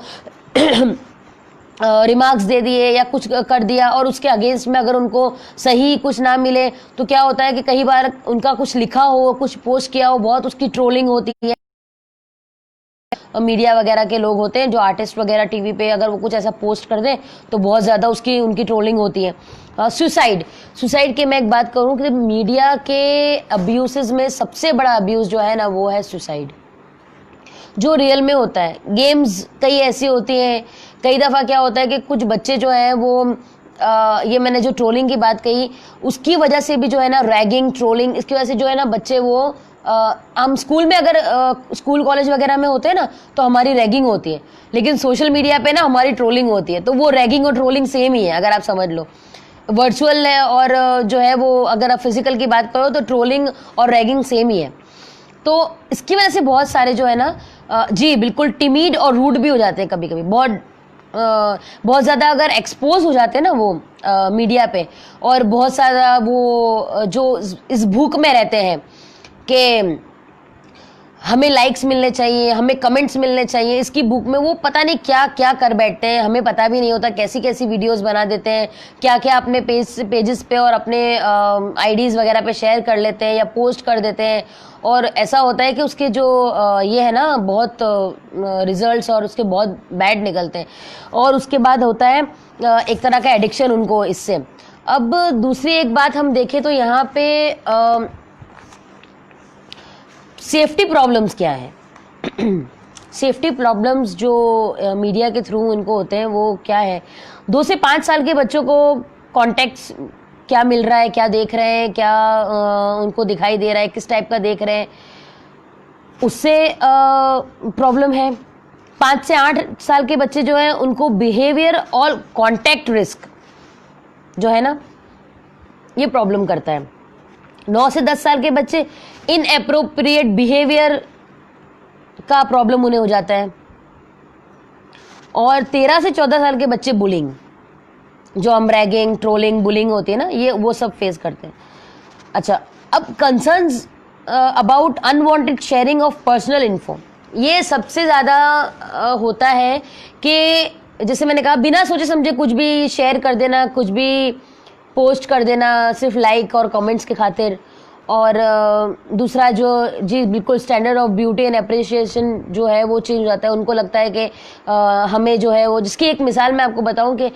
रिमार्क्स दे दिए या कुछ कर दिया, और उसके अगेंस्ट में अगर उनको सही कुछ ना मिले तो क्या होता है कि कई बार उनका कुछ लिखा हो, कुछ पोस्ट किया हो, बहुत उसकी ट्रोलिंग होती है। मीडिया वगैरह के लोग होते हैं जो आर्टिस्ट वगैरह टीवी पे अगर वो कुछ ऐसा पोस्ट कर दें तो बहुत ज़्यादा उसकी उनकी ट्रोलिंग होती है। सुसाइड की मैं एक बात करूं कि मीडिया के अब्यूसेस में सबसे बड़ा अब्यूज़ जो है ना वो है सुसाइड, जो रियल में होता है। गेम्स कई ऐसी होती हैं, कई दफ़ा क्या होता है कि कुछ बच्चे जो हैं वो ये मैंने जो ट्रोलिंग की बात कही उसकी वजह से भी जो है ना रैगिंग, ट्रोलिंग, इसकी वजह से जो है ना बच्चे वो हम स्कूल में अगर स्कूल कॉलेज वगैरह में होते हैं ना तो हमारी रैगिंग होती है, लेकिन सोशल मीडिया पे ना हमारी ट्रोलिंग होती है। तो वो रैगिंग और ट्रोलिंग सेम ही है, अगर आप समझ लो। वर्चुअल है और जो है वो अगर आप फिजिकल की बात करो तो ट्रोलिंग और रैगिंग सेम ही है। तो इसकी वजह से बहुत सारे जो है ना जी बिल्कुल टिमिड और रूड भी हो जाते हैं कभी कभी, बहुत ज़्यादा अगर एक्सपोज हो जाते हैं ना वो मीडिया पे, और बहुत सारा वो जो इस भूख में रहते हैं कि हमें लाइक्स मिलने चाहिए, हमें कमेंट्स मिलने चाहिए, इसकी भूख में वो पता नहीं क्या क्या कर बैठते हैं, हमें पता भी नहीं होता, कैसी कैसी वीडियोस बना देते हैं, क्या क्या अपने पेजेस पे और अपने आईडीज़ वगैरह पे शेयर कर लेते हैं या पोस्ट कर देते हैं। और ऐसा होता है कि उसके जो ये है ना बहुत रिजल्ट्स और उसके बहुत बैड निकलते हैं, और उसके बाद होता है एक तरह का एडिक्शन उनको इससे। अब दूसरी एक बात हम देखें तो यहाँ पे सेफ्टी प्रॉब्लम्स क्या है सेफ्टी प्रॉब्लम्स जो मीडिया के थ्रू इनको होते हैं वो क्या है। 2 से 5 साल के बच्चों को कॉन्टेक्ट्स क्या मिल रहा है, क्या देख रहे हैं, क्या उनको दिखाई दे रहा है, किस टाइप का देख रहे हैं, उससे प्रॉब्लम है। 5 से 8 साल के बच्चे जो हैं उनको बिहेवियर और कॉन्टैक्ट रिस्क जो है ना ये प्रॉब्लम करता है। 9 से 10 साल के बच्चे इनएप्रोप्रिएट बिहेवियर का प्रॉब्लम उन्हें हो जाता है, और 13 से 14 साल के बच्चे बुलिंग, जो हम रैगिंग, ट्रोलिंग, बुलिंग होती है ना, ये वो सब फेस करते हैं। अच्छा, अब concerns about unwanted sharing of personal info, ये सबसे ज़्यादा होता है कि जैसे मैंने कहा बिना सोचे समझे कुछ भी शेयर कर देना, कुछ भी पोस्ट कर देना सिर्फ लाइक और कमेंट्स के खातिर। और दूसरा जो जी बिल्कुल standard of beauty and appreciation जो है वो चेंज हो जाता है। उनको लगता है कि हमें जो है वो, जिसकी एक मिसाल मैं आपको बताऊं कि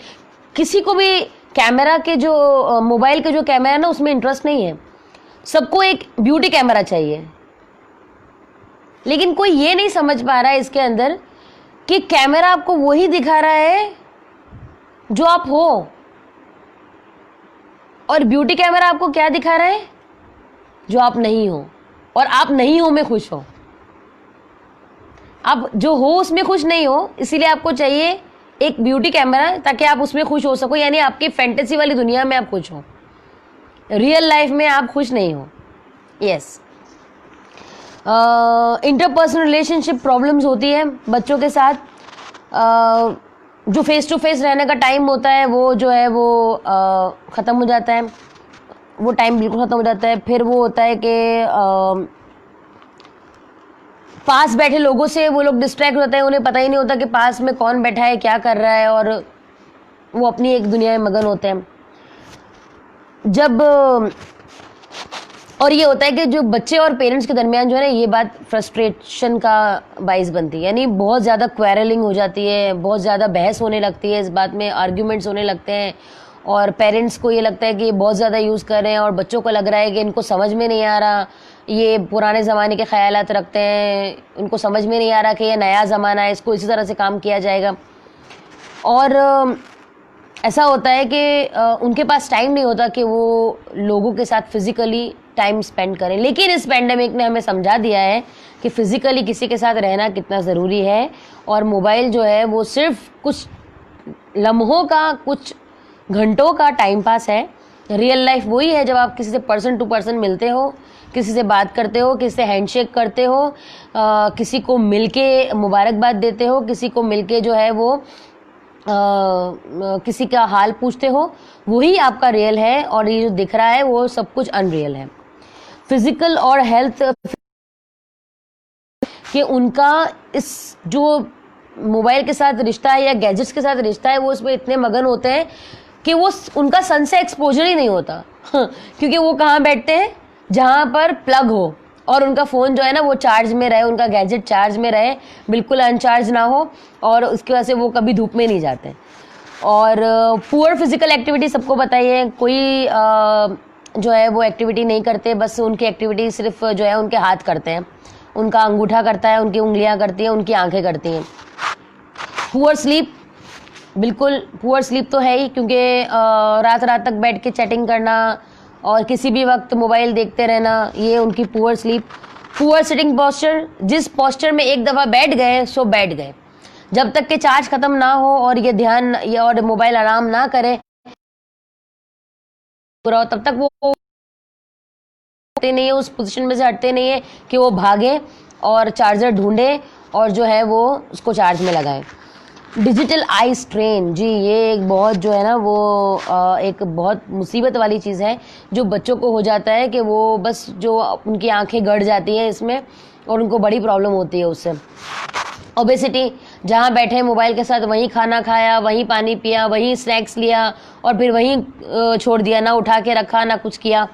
किसी को भी कैमरा के जो मोबाइल के जो कैमरा है ना उसमें इंटरेस्ट नहीं है, सबको एक ब्यूटी कैमरा चाहिए, लेकिन कोई ये नहीं समझ पा रहा है इसके अंदर कि कैमरा आपको वही दिखा रहा है जो आप हो, और ब्यूटी कैमरा आपको क्या दिखा रहा है, जो आप नहीं हो, और आप नहीं हो में खुश हो। आप जो हो उसमें खुश नहीं हो, इसीलिए आपको चाहिए एक ब्यूटी कैमरा ताकि आप उसमें खुश हो सको, यानी आपकी फैंटेसी वाली दुनिया में आप खुश हो, रियल लाइफ में आप खुश नहीं हो। यस, इंटरपर्सनल रिलेशनशिप प्रॉब्लम्स होती है बच्चों के साथ। जो फेस टू फेस रहने का टाइम होता है वो जो है वो ख़त्म हो जाता है, वो टाइम बिल्कुल ख़त्म हो जाता है। फिर वो होता है कि पास बैठे लोगों से वो लोग डिस्ट्रैक्ट होते हैं, उन्हें पता ही नहीं होता कि पास में कौन बैठा है, क्या कर रहा है, और वो अपनी एक दुनिया में मगन होते हैं। जब और ये होता है कि जो बच्चे और पेरेंट्स के दरमियान जो है ना ये बात फ्रस्ट्रेशन का बाइस बनती है, यानी बहुत ज़्यादा क्वेरलिंग हो जाती है, बहुत ज़्यादा बहस होने लगती है, इस बात में आर्ग्यूमेंट्स होने लगते हैं, और पेरेंट्स को ये लगता है कि ये बहुत ज़्यादा यूज़ कर रहे हैं, और बच्चों को लग रहा है कि इनको समझ में नहीं आ रहा, ये पुराने ज़माने के ख्यालात रखते हैं, उनको समझ में नहीं आ रहा कि ये नया ज़माना है, इसको इसी तरह से काम किया जाएगा। और ऐसा होता है कि उनके पास टाइम नहीं होता कि वो लोगों के साथ फिज़िकली टाइम स्पेंड करें। लेकिन इस पेंडेमिक ने हमें समझा दिया है कि फ़िज़िकली किसी के साथ रहना कितना ज़रूरी है, और मोबाइल जो है वो सिर्फ कुछ लम्हों का, कुछ घंटों का टाइम पास है, रियल लाइफ वही है जब आप किसी से पर्सन टू पर्सन मिलते हो, किसी से बात करते हो, किसी से हैंडशेक करते हो, किसी को मिलके मुबारकबाद देते हो, किसी को मिलके जो है वो किसी का हाल पूछते हो, वही आपका रियल है। और ये जो दिख रहा है वो सब कुछ अनरियल है। फिजिकल और हेल्थ कि उनका इस जो मोबाइल के साथ रिश्ता है या गैजेट्स के साथ रिश्ता है वो इसमें इतने मगन होते हैं कि वो उनका सन से एक्सपोजर ही नहीं होता क्योंकि वो कहाँ बैठते हैं जहाँ पर प्लग हो और उनका फ़ोन जो है ना वो चार्ज में रहे, उनका गैजेट चार्ज में रहे, बिल्कुल अनचार्ज ना हो, और उसकी वजह से वो कभी धूप में नहीं जाते। और पुअर फिजिकल एक्टिविटी सबको पता ही है, कोई जो है वो एक्टिविटी नहीं करते, बस उनकी एक्टिविटी सिर्फ जो है उनके हाथ करते हैं, उनका अंगूठा करता है, उनकी उंगलियां करती हैं, उनकी आंखें करती हैं। पुअर स्लीप, बिल्कुल पुअर स्लीप तो है ही, क्योंकि रात रात तक बैठ के चैटिंग करना और किसी भी वक्त मोबाइल देखते रहना, ये उनकी poor sleep. Poor sitting posture, जिस पोस्चर में एक दफ़ा बैठ गए सो बैठ गए, जब तक कि चार्ज खत्म ना हो और ये ध्यान या और मोबाइल आराम ना करे पूरा, तब तक वो नहीं है, उस पोजीशन में से हटते नहीं है कि वो भागे और चार्जर ढूंढे और जो है वो उसको चार्ज में लगाए। डिजिटल आई स्ट्रेन, जी ये एक बहुत जो है ना वो एक बहुत मुसीबत वाली चीज़ है जो बच्चों को हो जाता है कि वो बस जो उनकी आंखें गड़ जाती हैं इसमें और उनको बड़ी प्रॉब्लम होती है उससे। ओबेसिटी, जहाँ बैठे मोबाइल के साथ वहीं खाना खाया, वहीं पानी पिया, वहीं स्नैक्स लिया और फिर वहीं छोड़ दिया, ना उठा के रखा ना कुछ किया।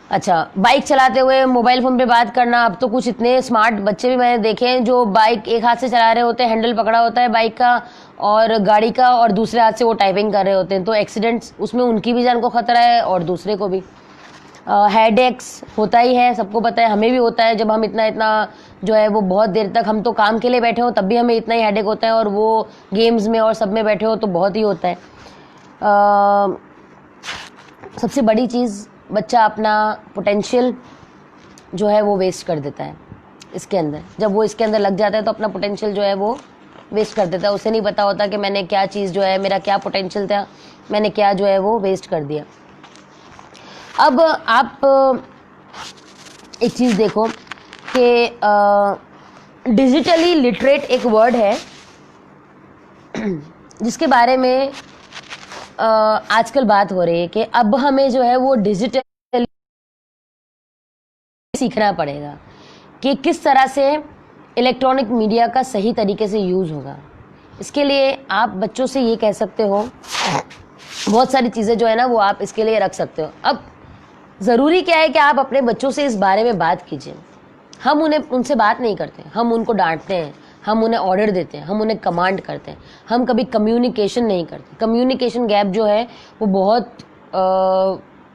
अच्छा, बाइक चलाते हुए मोबाइल फ़ोन पे बात करना, अब तो कुछ इतने स्मार्ट बच्चे भी मैंने देखे हैं जो बाइक एक हाथ से चला रहे होते हैं, हैंडल पकड़ा होता है बाइक का और गाड़ी का, और दूसरे हाथ से वो टाइपिंग कर रहे होते हैं, तो एक्सीडेंट्स उसमें उनकी भी जान को खतरा है और दूसरे को भी। हेडेक्स होता ही है, सबको पता है, हमें भी होता है जब हम इतना जो है वो बहुत देर तक, हम तो काम के लिए बैठे हो तब भी हमें इतना ही हेडेक होता है, और वो गेम्स में और सब में बैठे हो तो बहुत ही होता है। सबसे बड़ी चीज़, बच्चा अपना पोटेंशियल जो है वो वेस्ट कर देता है इसके अंदर। जब वो इसके अंदर लग जाता है तो अपना पोटेंशियल जो है वो वेस्ट कर देता है, उसे नहीं पता होता कि मैंने क्या चीज़ जो है, मेरा क्या पोटेंशियल था, मैंने क्या जो है वो वेस्ट कर दिया। अब आप एक चीज़ देखो कि डिजिटली लिटरेट एक वर्ड है जिसके बारे में आजकल बात हो रही है कि अब हमें जो है वो डिजिटल सीखना पड़ेगा कि किस तरह से इलेक्ट्रॉनिक मीडिया का सही तरीके से यूज़ होगा। इसके लिए आप बच्चों से ये कह सकते हो, बहुत सारी चीज़ें जो है ना वो आप इसके लिए रख सकते हो। अब ज़रूरी क्या है कि आप अपने बच्चों से इस बारे में बात कीजिए। हम उनसे बात नहीं करते, हम उनको डांटते हैं, हम उन्हें ऑर्डर देते हैं, हम उन्हें कमांड करते हैं, हम कभी कम्युनिकेशन नहीं करते। कम्युनिकेशन गैप जो है वो बहुत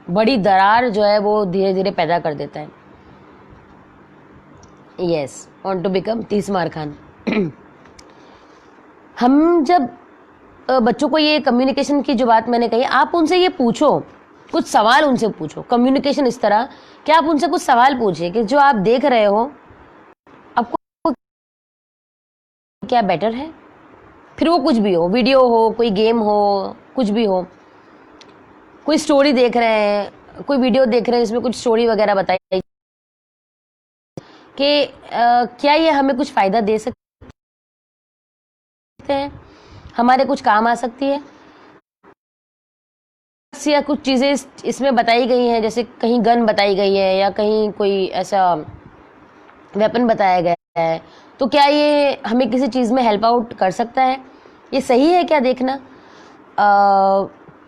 बड़ी दरार जो है वो धीरे धीरे पैदा कर देता है। Yes, want to become तीसमार Khan. हम जब बच्चों को ये कम्युनिकेशन की जो बात मैंने कही, आप उनसे ये पूछो, कुछ सवाल उनसे पूछो। कम्युनिकेशन इस तरह कि आप उनसे कुछ सवाल पूछिए कि जो आप देख रहे हो आपको क्या बेटर है, फिर वो कुछ भी हो, वीडियो हो, कोई गेम हो, कुछ भी हो, कोई स्टोरी देख रहे हैं, कोई वीडियो देख रहे हैं जिसमें कुछ स्टोरी वगैरह बताई कि क्या ये हमें कुछ फ़ायदा दे सकते हैं, हमारे कुछ काम आ सकती है, या कुछ चीज़ें इसमें बताई गई हैं, जैसे कहीं गन बताई गई है या कहीं कोई ऐसा वेपन बताया गया है, तो क्या ये हमें किसी चीज़ में हेल्प आउट कर सकता है, ये सही है क्या देखना।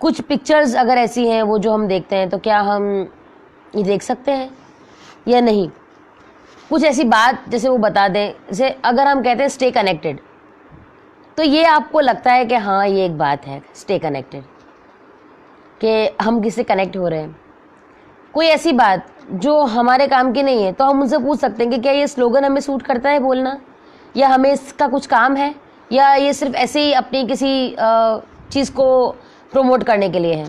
कुछ पिक्चर्स अगर ऐसी हैं वो जो हम देखते हैं तो क्या हम ये देख सकते हैं या नहीं। कुछ ऐसी बात जैसे वो बता दें, जैसे अगर हम कहते हैं स्टे कनेक्टेड, तो ये आपको लगता है कि हाँ ये एक बात है स्टे कनेक्टेड, कि हम किससे कनेक्ट हो रहे हैं। कोई ऐसी बात जो हमारे काम की नहीं है तो हम उनसे पूछ सकते हैं कि क्या ये स्लोगन हमें सूट करता है बोलना, या हमें इसका कुछ काम है, या ये सिर्फ ऐसे ही अपनी किसी चीज़ को प्रमोट करने के लिए है।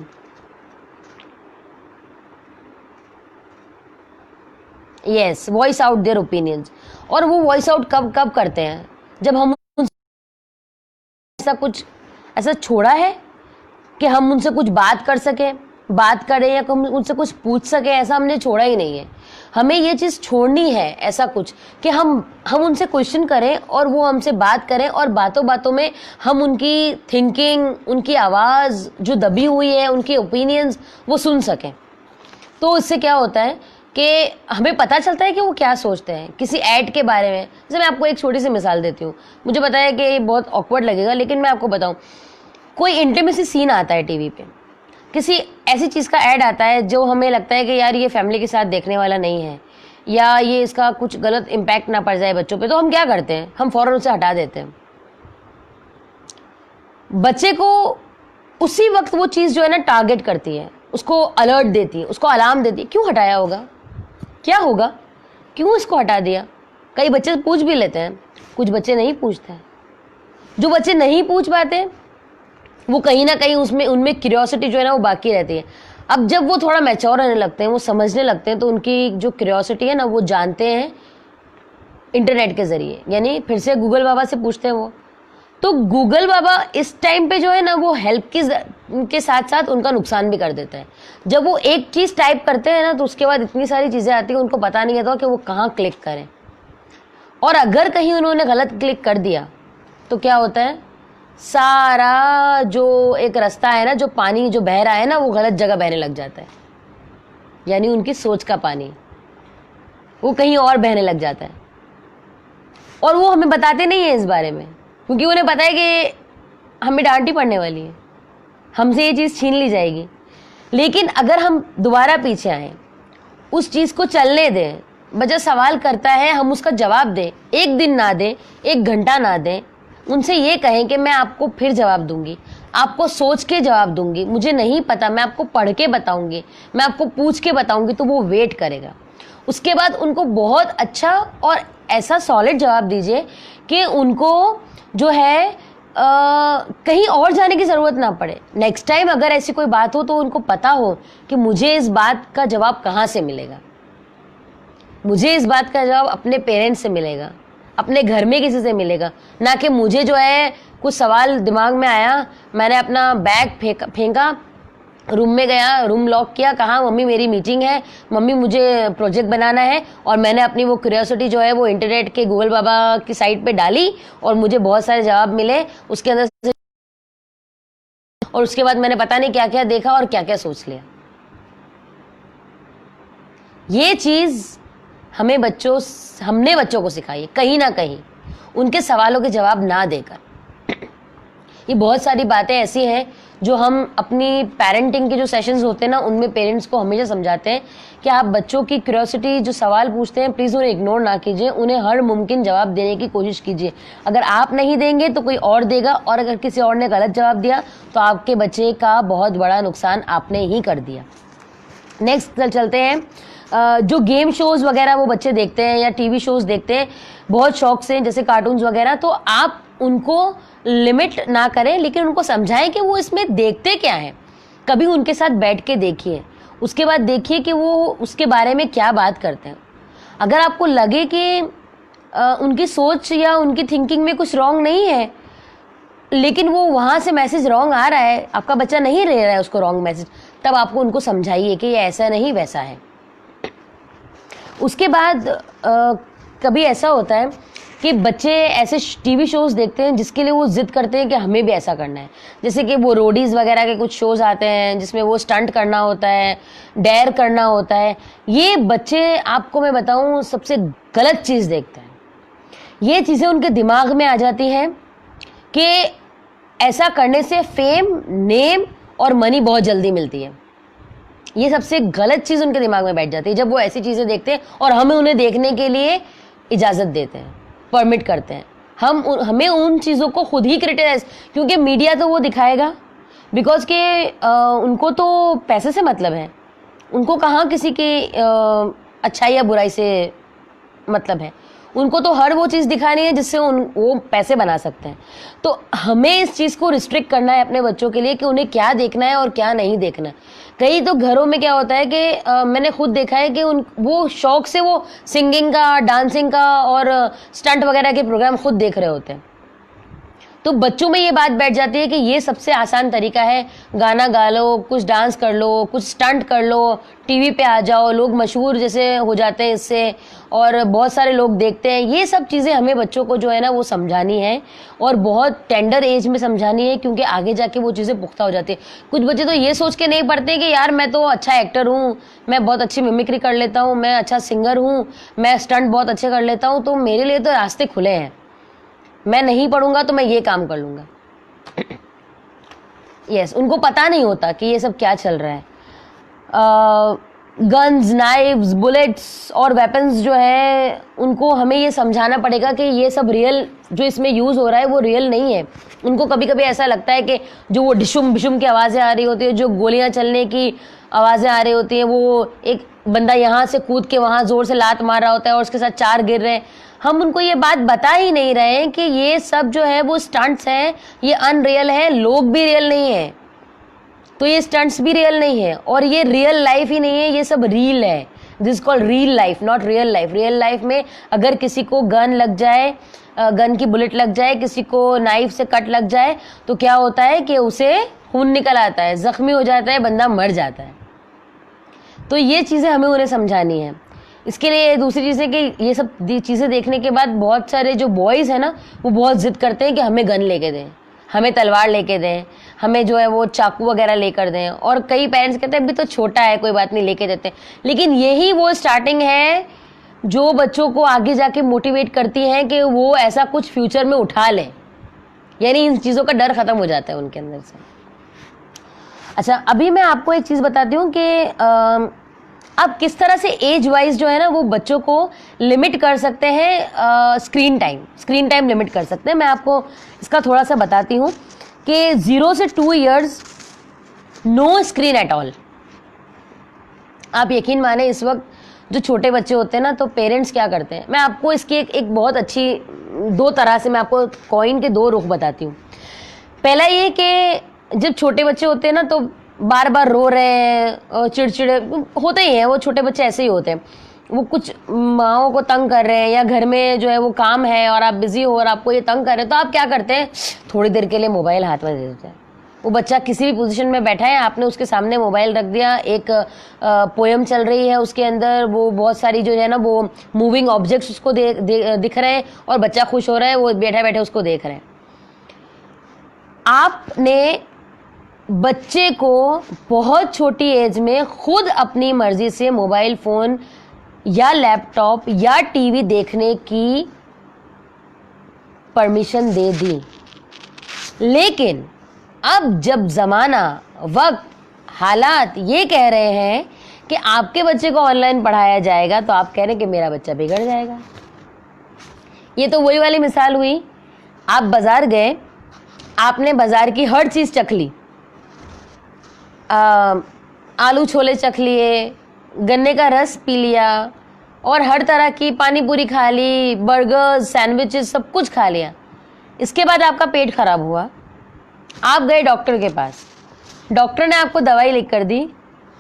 Yes, voice out their opinions. और वो वॉइस आउट कब कब करते हैं, जब हम ऐसा कुछ ऐसा छोड़ा है कि हम उनसे कुछ बात कर सकें, बात करें या उनसे कुछ पूछ सके, ऐसा हमने छोड़ा ही नहीं है। हमें ये चीज़ छोड़नी है, ऐसा कुछ कि हम उनसे क्वेश्चन करें और वो हमसे बात करें और बातों बातों में हम उनकी थिंकिंग, उनकी आवाज़ जो दबी हुई है, उनके ओपिनियंस वो सुन सकें। तो इससे क्या होता है कि हमें पता चलता है कि वो क्या सोचते हैं किसी ऐड के बारे में। जैसे मैं आपको एक छोटी सी मिसाल देती हूँ, मुझे पता है कि ये बहुत ऑकवर्ड लगेगा, लेकिन मैं आपको बताऊँ, कोई इंटीमेसी सीन आता है टीवी पे, किसी ऐसी चीज़ का ऐड आता है जो हमें लगता है कि यार ये फैमिली के साथ देखने वाला नहीं है, या ये इसका कुछ गलत इम्पैक्ट ना पड़ जाए बच्चों पे, तो हम क्या करते हैं, हम फ़ौरन उसे हटा देते हैं। बच्चे को उसी वक्त वो चीज़ जो है ना टारगेट करती है, उसको अलर्ट देती है, उसको अलार्म देती है, क्यों हटाया होगा, क्या होगा, क्यों इसको हटा दिया। कई बच्चे पूछ भी लेते हैं, कुछ बच्चे नहीं पूछते हैं। जो बच्चे नहीं पूछ पाते वो कहीं ना कहीं उसमें उनमें क्यूरियोसिटी जो है ना वो बाकी रहती है। अब जब वो थोड़ा मैच्योर रहने लगते हैं, वो समझने लगते हैं, तो उनकी जो क्यूरियोसिटी है ना वो जानते हैं इंटरनेट के ज़रिए, यानी फिर से गूगल बाबा से पूछते हैं वो। तो गूगल बाबा इस टाइम पे जो है ना वो हेल्प के साथ साथ उनका नुकसान भी कर देता है। जब वो एक चीज़ टाइप करते हैं ना तो उसके बाद इतनी सारी चीज़ें आती हैं, उनको पता नहीं रहता कि वो कहाँ क्लिक करें, और अगर कहीं उन्होंने गलत क्लिक कर दिया तो क्या होता है, सारा जो एक रास्ता है ना, जो पानी जो बह रहा है ना, वो गलत जगह बहने लग जाता है। यानी उनकी सोच का पानी वो कहीं और बहने लग जाता है, और वो हमें बताते नहीं है इस बारे में, क्योंकि उन्हें पता है कि हमें डांट ही पड़ने वाली है, हमसे ये चीज़ छीन ली जाएगी। लेकिन अगर हम दोबारा पीछे आएँ, उस चीज़ को चलने दें, बच्चा सवाल करता है हम उसका जवाब दें, एक दिन ना दें, एक घंटा ना दें, उनसे ये कहें कि मैं आपको फिर जवाब दूंगी, आपको सोच के जवाब दूंगी, मुझे नहीं पता, मैं आपको पढ़ के बताऊंगी, मैं आपको पूछ के बताऊंगी, तो वो वेट करेगा। उसके बाद उनको बहुत अच्छा और ऐसा सॉलिड जवाब दीजिए कि उनको जो है कहीं और जाने की ज़रूरत ना पड़े। नेक्स्ट टाइम अगर ऐसी कोई बात हो तो उनको पता हो कि मुझे इस बात का जवाब कहाँ से मिलेगा, मुझे इस बात का जवाब अपने पेरेंट्स से मिलेगा, अपने घर में किसी से मिलेगा, ना कि मुझे जो है कुछ सवाल दिमाग में आया, मैंने अपना बैग फेंका, रूम में गया, रूम लॉक किया, कहा मम्मी मेरी मीटिंग है, मम्मी मुझे प्रोजेक्ट बनाना है, और मैंने अपनी वो क्यूरियोसिटी जो है वो इंटरनेट के गूगल बाबा की साइट पे डाली और मुझे बहुत सारे जवाब मिले उसके अंदर से, और उसके बाद मैंने पता नहीं क्या क्या देखा और क्या क्या सोच लिया। ये चीज़ हमने बच्चों को सिखाई है, कहीं ना कहीं उनके सवालों के जवाब ना देकर। ये बहुत सारी बातें ऐसी हैं जो हम अपनी पेरेंटिंग के जो सेशंस होते हैं ना उनमें पेरेंट्स को हमेशा समझाते हैं कि आप बच्चों की क्यूरियोसिटी जो सवाल पूछते हैं प्लीज़ उन्हें इग्नोर ना कीजिए, उन्हें हर मुमकिन जवाब देने की कोशिश कीजिए। अगर आप नहीं देंगे तो कोई और देगा, और अगर किसी और ने गलत जवाब दिया तो आपके बच्चे का बहुत बड़ा नुकसान आपने ही कर दिया। नेक्स्ट चलते हैं, जो गेम शोज़ वगैरह वो बच्चे देखते हैं या टीवी शोज़ देखते हैं बहुत शौक से, जैसे कार्टून्स वगैरह, तो आप उनको लिमिट ना करें, लेकिन उनको समझाएं कि वो इसमें देखते क्या हैं। कभी उनके साथ बैठ के देखिए, उसके बाद देखिए कि वो उसके बारे में क्या बात करते हैं। अगर आपको लगे कि उनकी सोच या उनकी थिंकिंग में कुछ रॉन्ग नहीं है, लेकिन वो वहाँ से मैसेज रॉन्ग आ रहा है, आपका बच्चा नहीं ले रहा है उसको रॉन्ग मैसेज, तब आपको उनको समझाइए कि ये ऐसा नहीं वैसा है। उसके बाद कभी ऐसा होता है कि बच्चे ऐसे टीवी शोज़ देखते हैं जिसके लिए वो जिद करते हैं कि हमें भी ऐसा करना है। जैसे कि वो रोडीज़ वगैरह के कुछ शोज़ आते हैं जिसमें वो स्टंट करना होता है, डेयर करना होता है। ये बच्चे, आपको मैं बताऊं, सबसे गलत चीज़ देखते हैं। ये चीज़ें उनके दिमाग में आ जाती हैं कि ऐसा करने से फेम, नेम और मनी बहुत जल्दी मिलती है। ये सबसे गलत चीज़ उनके दिमाग में बैठ जाती है जब वो ऐसी चीज़ें देखते हैं और हमें उन्हें देखने के लिए इजाज़त देते हैं, परमिट करते हैं। हमें उन चीज़ों को खुद ही क्रिटिसाइज, क्योंकि मीडिया तो वो दिखाएगा, बिकॉज के उनको तो पैसे से मतलब है, उनको कहाँ किसी की अच्छाई या बुराई से मतलब है। उनको तो हर वो चीज़ दिखानी है जिससे वो पैसे बना सकते हैं। तो हमें इस चीज़ को रिस्ट्रिक्ट करना है अपने बच्चों के लिए कि उन्हें क्या देखना है और क्या नहीं देखना। कई तो घरों में क्या होता है कि मैंने खुद देखा है कि वो शौक से वो सिंगिंग का, डांसिंग का और स्टंट वगैरह के प्रोग्राम खुद देख रहे होते हैं। तो बच्चों में ये बात बैठ जाती है कि ये सबसे आसान तरीका है, गाना गा लो, कुछ डांस कर लो, कुछ स्टंट कर लो, टीवी पे आ जाओ, लोग मशहूर जैसे हो जाते हैं इससे, और बहुत सारे लोग देखते हैं। ये सब चीज़ें हमें बच्चों को जो है ना वो समझानी है, और बहुत टेंडर एज में समझानी है, क्योंकि आगे जाके वो चीज़ें पुख्ता हो जाती है। कुछ बच्चे तो ये सोच के नहीं पढ़ते कि यार मैं तो अच्छा एक्टर हूँ, मैं बहुत अच्छी मिमिक्री कर लेता हूँ, मैं अच्छा सिंगर हूँ, मैं स्टंट बहुत अच्छे कर लेता हूँ, तो मेरे लिए तो रास्ते खुले हैं, मैं नहीं पढ़ूंगा तो मैं ये काम कर लूंगा। यस, उनको पता नहीं होता कि ये सब क्या चल रहा है। गन्स, नाइव्स, बुलेट्स और वेपन्स जो है उनको हमें ये समझाना पड़ेगा कि ये सब रियल जो इसमें यूज़ हो रहा है वो रियल नहीं है। उनको कभी कभी ऐसा लगता है कि जो वो डिशुम बिशुम की आवाज़ें आ रही होती है, जो गोलियां चलने की आवाज़ें आ रही होती हैं, वो एक बंदा यहाँ से कूद के वहाँ ज़ोर से लात मार रहा होता है और उसके साथ 4 गिर रहे हैं, हम उनको ये बात बता ही नहीं रहे हैं कि ये सब जो है वो स्टंट्स हैं, ये अनरियल है, लोग भी रियल नहीं है, तो ये स्टंट्स भी रियल नहीं है, और ये रियल लाइफ ही नहीं है, ये सब रील है। This called real life, not real life. Real life में अगर किसी को गन लग जाए, गन की बुलेट लग जाए, किसी को नाइफ से कट लग जाए, तो क्या होता है कि उसे खून निकल आता है, जख्मी हो जाता है, बंदा मर जाता है। तो ये चीज़ें हमें उन्हें समझानी है। इसके लिए दूसरी चीज़ है कि ये सब चीज़ें देखने के बाद बहुत सारे जो बॉयज़ हैं ना वो बहुत ज़िद करते हैं कि हमें गन लेके दें, हमें तलवार लेके दें, हमें जो है वो चाकू वगैरह लेकर दें, और कई पेरेंट्स कहते हैं अभी तो छोटा है, कोई बात नहीं, लेके देते हैं। लेकिन यही वो स्टार्टिंग है जो बच्चों को आगे जाके मोटिवेट करती है कि वो ऐसा कुछ फ्यूचर में उठा लें, यानी इन चीज़ों का डर ख़त्म हो जाता है उनके अंदर से। अच्छा, अभी मैं आपको एक चीज़ बताती हूँ कि आप किस तरह से एज वाइज जो है ना वो बच्चों को लिमिट कर सकते हैं, स्क्रीन टाइम लिमिट कर सकते हैं। मैं आपको इसका थोड़ा सा बताती हूँ कि 0 से 2 years no screen at all. आप यकीन माने इस वक्त जो छोटे बच्चे होते हैं ना, तो पेरेंट्स क्या करते हैं, मैं आपको इसकी एक बहुत अच्छी 2 तरह से मैं आपको कॉइन के 2 रुख बताती हूँ। पहला ये कि जब छोटे बच्चे होते हैं ना तो बार बार रो रहे हैं, चिड़चिड़े होते ही हैं, वो छोटे बच्चे ऐसे ही होते हैं, वो कुछ माँओं को तंग कर रहे हैं, या घर में जो है वो काम है और आप बिजी हो और आपको ये तंग कर रहे हैं, तो आप क्या करते हैं, थोड़ी देर के लिए मोबाइल हाथ में दे देते हैं। वो बच्चा किसी भी पोजीशन में बैठा है, आपने उसके सामने मोबाइल रख दिया, एक पोएम चल रही है उसके अंदर, वो बहुत सारी जो है ना वो मूविंग ऑब्जेक्ट्स उसको दिख रहे हैं, और बच्चा खुश हो रहा है, वो बैठे बैठे उसको देख रहे हैं। आपने बच्चे को बहुत छोटी एज में खुद अपनी मर्जी से मोबाइल फ़ोन या लैपटॉप या टीवी देखने की परमिशन दे दी, लेकिन अब जब ज़माना, वक्त, हालात ये कह रहे हैं कि आपके बच्चे को ऑनलाइन पढ़ाया जाएगा, तो आप कह रहे हैं कि मेरा बच्चा बिगड़ जाएगा। ये तो वही वाली मिसाल हुई, आप बाज़ार गए, आपने बाज़ार की हर चीज़ चख ली, आलू छोले चख लिए, गन्ने का रस पी लिया, और हर तरह की पानी पूरी खा ली, बर्गर्स, सैंडविचेस, सब कुछ खा लिया। इसके बाद आपका पेट खराब हुआ, आप गए डॉक्टर के पास, डॉक्टर ने आपको दवाई लिख कर दी,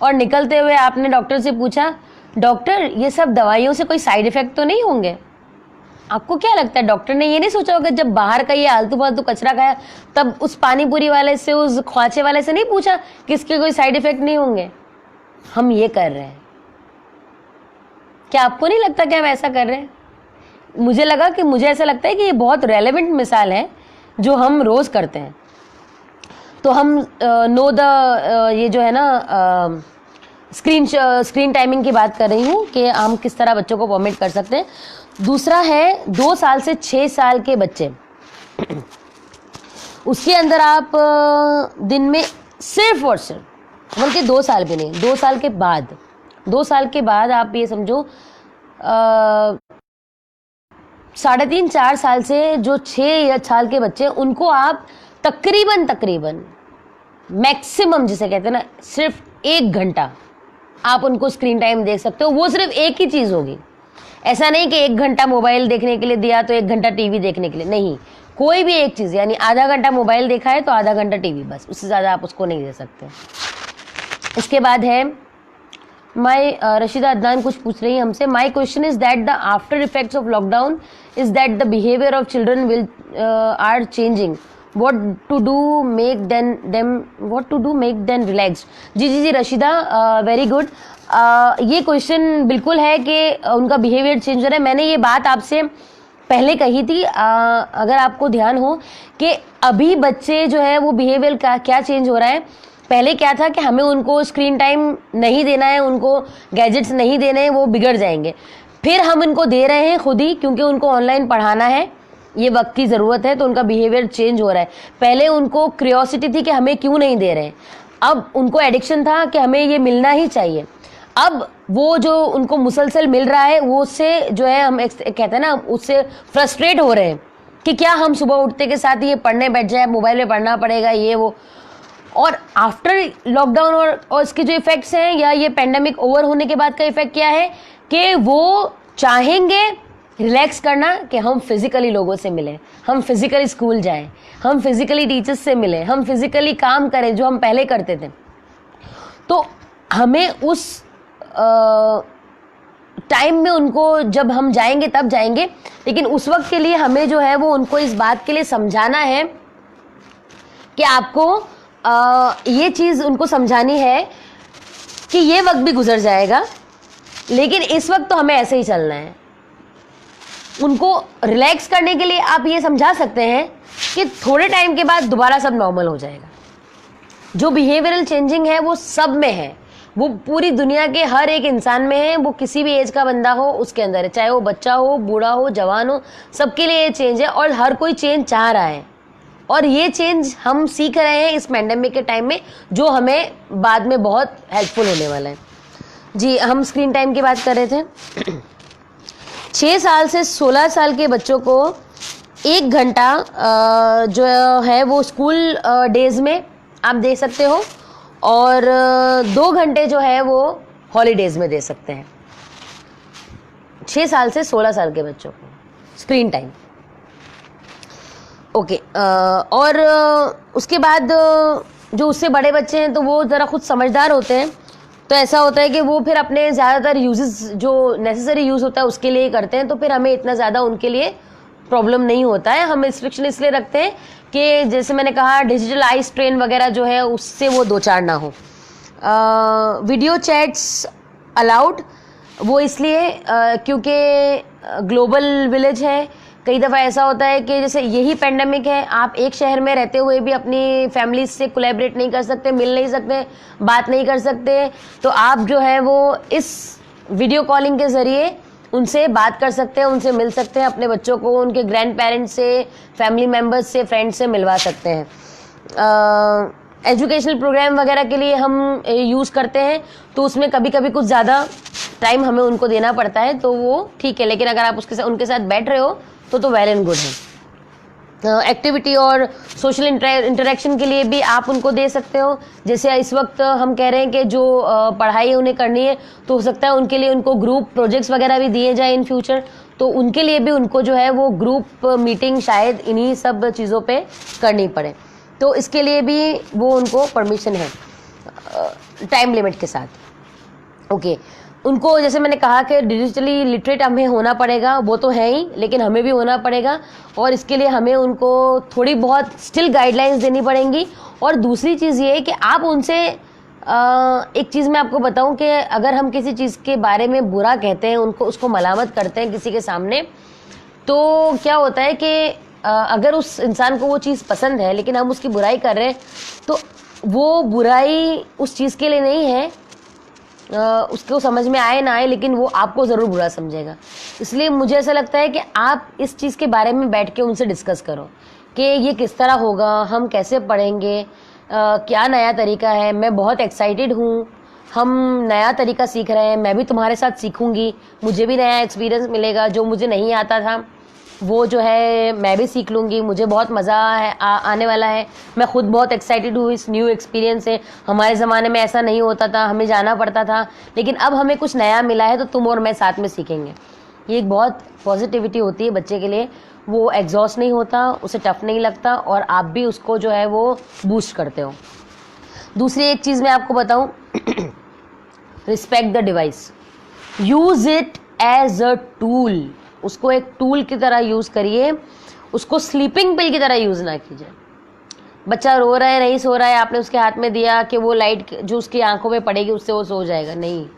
और निकलते हुए आपने डॉक्टर से पूछा, डॉक्टर ये सब दवाइयों से कोई साइड इफेक्ट तो नहीं होंगे? आपको क्या लगता है, डॉक्टर ने ये नहीं सोचा होगा जब बाहर का ये आलतू फालतू कचरा खाया, तब उस पानी पूरी वाले से, उस ख्वाचे वाले से नहीं पूछा कि इसके कोई साइड इफेक्ट नहीं होंगे? हम ये कर रहे हैं। क्या आपको नहीं लगता कि हम ऐसा कर रहे हैं? मुझे ऐसा लगता है कि ये बहुत रेलेवेंट मिसाल है जो हम रोज करते हैं। तो हम ये जो है ना स्क्रीन टाइमिंग की बात कर रही हूँ कि हम किस तरह बच्चों को परमिट कर सकते हैं। दूसरा है 2 साल से 6 साल के बच्चे, उसके अंदर आप दिन में सिर्फ और सिर्फ, बल्कि 2 साल भी नहीं, 2 साल के बाद आप ये समझो 3.5-4 साल से जो 6 साल के बच्चे, उनको आप तकरीबन मैक्सिमम जिसे कहते हैं ना, सिर्फ 1 घंटा आप उनको स्क्रीन टाइम दे सकते हो। वो सिर्फ एक ही चीज़ होगी, ऐसा नहीं कि 1 घंटा मोबाइल देखने के लिए दिया तो 1 घंटा टीवी देखने के लिए, नहीं, कोई भी एक चीज़, यानी आधा घंटा मोबाइल देखा है तो आधा घंटा टीवी, बस, उससे ज़्यादा आप उसको नहीं दे सकते। इसके बाद है रशीदा अदनान कुछ पूछ रही है हमसे, my question is that the after effects of lockdown is that the behavior of children will are changing. What to do make them relaxed? जी रशीदा, वेरी गुड। ये क्वेश्चन बिल्कुल है कि उनका बिहेवियर चेंज हो रहा है। मैंने ये बात आपसे पहले कही थी, अगर आपको ध्यान हो कि अभी बच्चे जो है वो बिहेवियर का क्या चेंज हो रहा है। पहले क्या था कि हमें उनको स्क्रीन टाइम नहीं देना है, उनको गैजेट्स नहीं देने हैं, वो बिगड़ जाएंगे। फिर हम इनको दे रहे हैं खुद ही, क्योंकि उनको ऑनलाइन पढ़ाना है, ये वक्त की ज़रूरत है, तो उनका बिहेवियर चेंज हो रहा है। पहले उनको क्यूरियोसिटी थी कि हमें क्यों नहीं दे रहे हैं, अब उनको एडिक्शन था कि हमें ये मिलना ही चाहिए। अब वो जो उनको मुसलसल मिल रहा है वो उससे जो है हम कहते हैं ना, उससे फ्रस्ट्रेट हो रहे हैं कि क्या हम सुबह उठते के साथ ये पढ़ने बैठ जाए, मोबाइल में पढ़ना पड़ेगा, ये वो। और आफ्टर लॉकडाउन और इसके जो इफेक्ट्स हैं, या ये पेंडेमिक ओवर होने के बाद का इफेक्ट क्या है कि वो चाहेंगे रिलैक्स करना, कि हम फिजिकली लोगों से मिलें, हम फिजिकली स्कूल जाएं, हम फिजिकली टीचर्स से मिलें, हम फिजिकली काम करें जो हम पहले करते थे। तो हमें उस टाइम में उनको जब हम जाएंगे तब जाएंगे, लेकिन उस वक्त के लिए हमें जो है वो उनको इस बात के लिए समझाना है कि आपको ये चीज़ उनको समझानी है कि ये वक्त भी गुजर जाएगा, लेकिन इस वक्त तो हमें ऐसे ही चलना है। उनको रिलैक्स करने के लिए आप ये समझा सकते हैं कि थोड़े टाइम के बाद दोबारा सब नॉर्मल हो जाएगा। जो बिहेवियरल चेंजिंग है वो सब में है, वो पूरी दुनिया के हर एक इंसान में है, वो किसी भी एज का बंदा हो उसके अंदर है, चाहे वो बच्चा हो, बूढ़ा हो, जवान हो, सबके लिए ये चेंज है। और हर कोई चेंज चाह रहा है, और ये चेंज हम सीख रहे हैं इस पैंडेमिक के टाइम में, जो हमें बाद में बहुत हेल्पफुल होने वाला है। जी, हम स्क्रीन टाइम की बात कर रहे थे। 6 साल से 16 साल के बच्चों को 1 घंटा जो है वो स्कूल डेज में आप दे सकते हो, और 2 घंटे जो है वो हॉलीडेज में दे सकते हैं। 6 साल से 16 साल के बच्चों को स्क्रीन टाइम, ओके। और उसके बाद जो उससे बड़े बच्चे हैं तो वो ज़रा खुद समझदार होते हैं, तो ऐसा होता है कि वो फिर अपने ज़्यादातर यूजेस जो नेसेसरी यूज़ होता है उसके लिए ही करते हैं, तो फिर हमें इतना ज़्यादा उनके लिए प्रॉब्लम नहीं होता है। हम रिस्ट्रिक्शन इसलिए रखते हैं कि जैसे मैंने कहा, डिजिटल आई स्ट्रेन वगैरह जो है उससे वो दो चार ना हो। वीडियो चैट्स अलाउड, वो इसलिए क्योंकि ग्लोबल विलेज है। कई दफ़ा ऐसा होता है कि जैसे यही पेंडेमिक है, आप एक शहर में रहते हुए भी अपनी फैमिली से कोलैबोरेट नहीं कर सकते, मिल नहीं सकते, बात नहीं कर सकते, तो आप जो है वो इस वीडियो कॉलिंग के ज़रिए उनसे बात कर सकते हैं, उनसे मिल सकते हैं, अपने बच्चों को उनके ग्रैंड पेरेंट्स से, फैमिली मेम्बर्स से, फ्रेंड्स से मिलवा सकते हैं। एजुकेशनल प्रोग्राम वगैरह के लिए हम यूज़ करते हैं, तो उसमें कभी कभी कुछ ज़्यादा टाइम हमें उनको देना पड़ता है, तो वो ठीक है, लेकिन अगर आप उनके साथ बैठ रहे हो तो वेल एंड गुड है। एक्टिविटी और सोशल इंटरेक्शन के लिए भी आप उनको दे सकते हो। जैसे इस वक्त हम कह रहे हैं कि जो पढ़ाई उन्हें करनी है, तो हो सकता है उनके लिए उनको ग्रुप प्रोजेक्ट्स वगैरह भी दिए जाए इन फ्यूचर, तो उनके लिए भी उनको जो है वो ग्रुप मीटिंग शायद इन्हीं सब चीज़ों पे करनी पड़े, तो इसके लिए भी वो उनको परमिशन है टाइम लिमिट के साथ, ओके। उनको जैसे मैंने कहा कि डिजिटली लिटरेट हमें होना पड़ेगा, वो तो है ही, लेकिन हमें भी होना पड़ेगा, और इसके लिए हमें उनको थोड़ी बहुत स्टिल गाइडलाइंस देनी पड़ेंगी। और दूसरी चीज़ ये है कि आप उनसे एक चीज़ मैं आपको बताऊं कि अगर हम किसी चीज़ के बारे में बुरा कहते हैं, उनको उसको मलामत करते हैं किसी के सामने, तो क्या होता है कि अगर उस इंसान को वो चीज़ पसंद है लेकिन हम उसकी बुराई कर रहे हैं, तो वो बुराई उस चीज़ के लिए नहीं है, उसको समझ में आए ना आए, लेकिन वो आपको ज़रूर बुरा समझेगा। इसलिए मुझे ऐसा लगता है कि आप इस चीज़ के बारे में बैठ के उनसे डिस्कस करो कि ये किस तरह होगा, हम कैसे पढ़ेंगे, क्या नया तरीका है। मैं बहुत एक्साइटेड हूँ, हम नया तरीका सीख रहे हैं, मैं भी तुम्हारे साथ सीखूंगी, मुझे भी नया एक्सपीरियंस मिलेगा, जो मुझे नहीं आता था वो जो है मैं भी सीख लूँगी, मुझे बहुत मज़ा आने वाला है। मैं खुद बहुत एक्साइटेड हूँ इस न्यू एक्सपीरियंस से। हमारे ज़माने में ऐसा नहीं होता था, हमें जाना पड़ता था, लेकिन अब हमें कुछ नया मिला है, तो तुम और मैं साथ में सीखेंगे। ये एक बहुत पॉजिटिविटी होती है बच्चे के लिए, वो एग्जॉस्ट नहीं होता, उसे टफ नहीं लगता, और आप भी उसको जो है वो बूस्ट करते हो। दूसरी एक चीज़ मैं आपको बताऊँ, respect the device, use it as a tool, उसको एक टूल की तरह यूज़ करिए, उसको स्लीपिंग पिल की तरह यूज़ ना कीजिए। बच्चा रो रहा है, नहीं सो रहा है, आपने उसके हाथ में दिया कि वो लाइट जो उसकी आंखों में पड़ेगी उससे वो सो जाएगा, नहीं।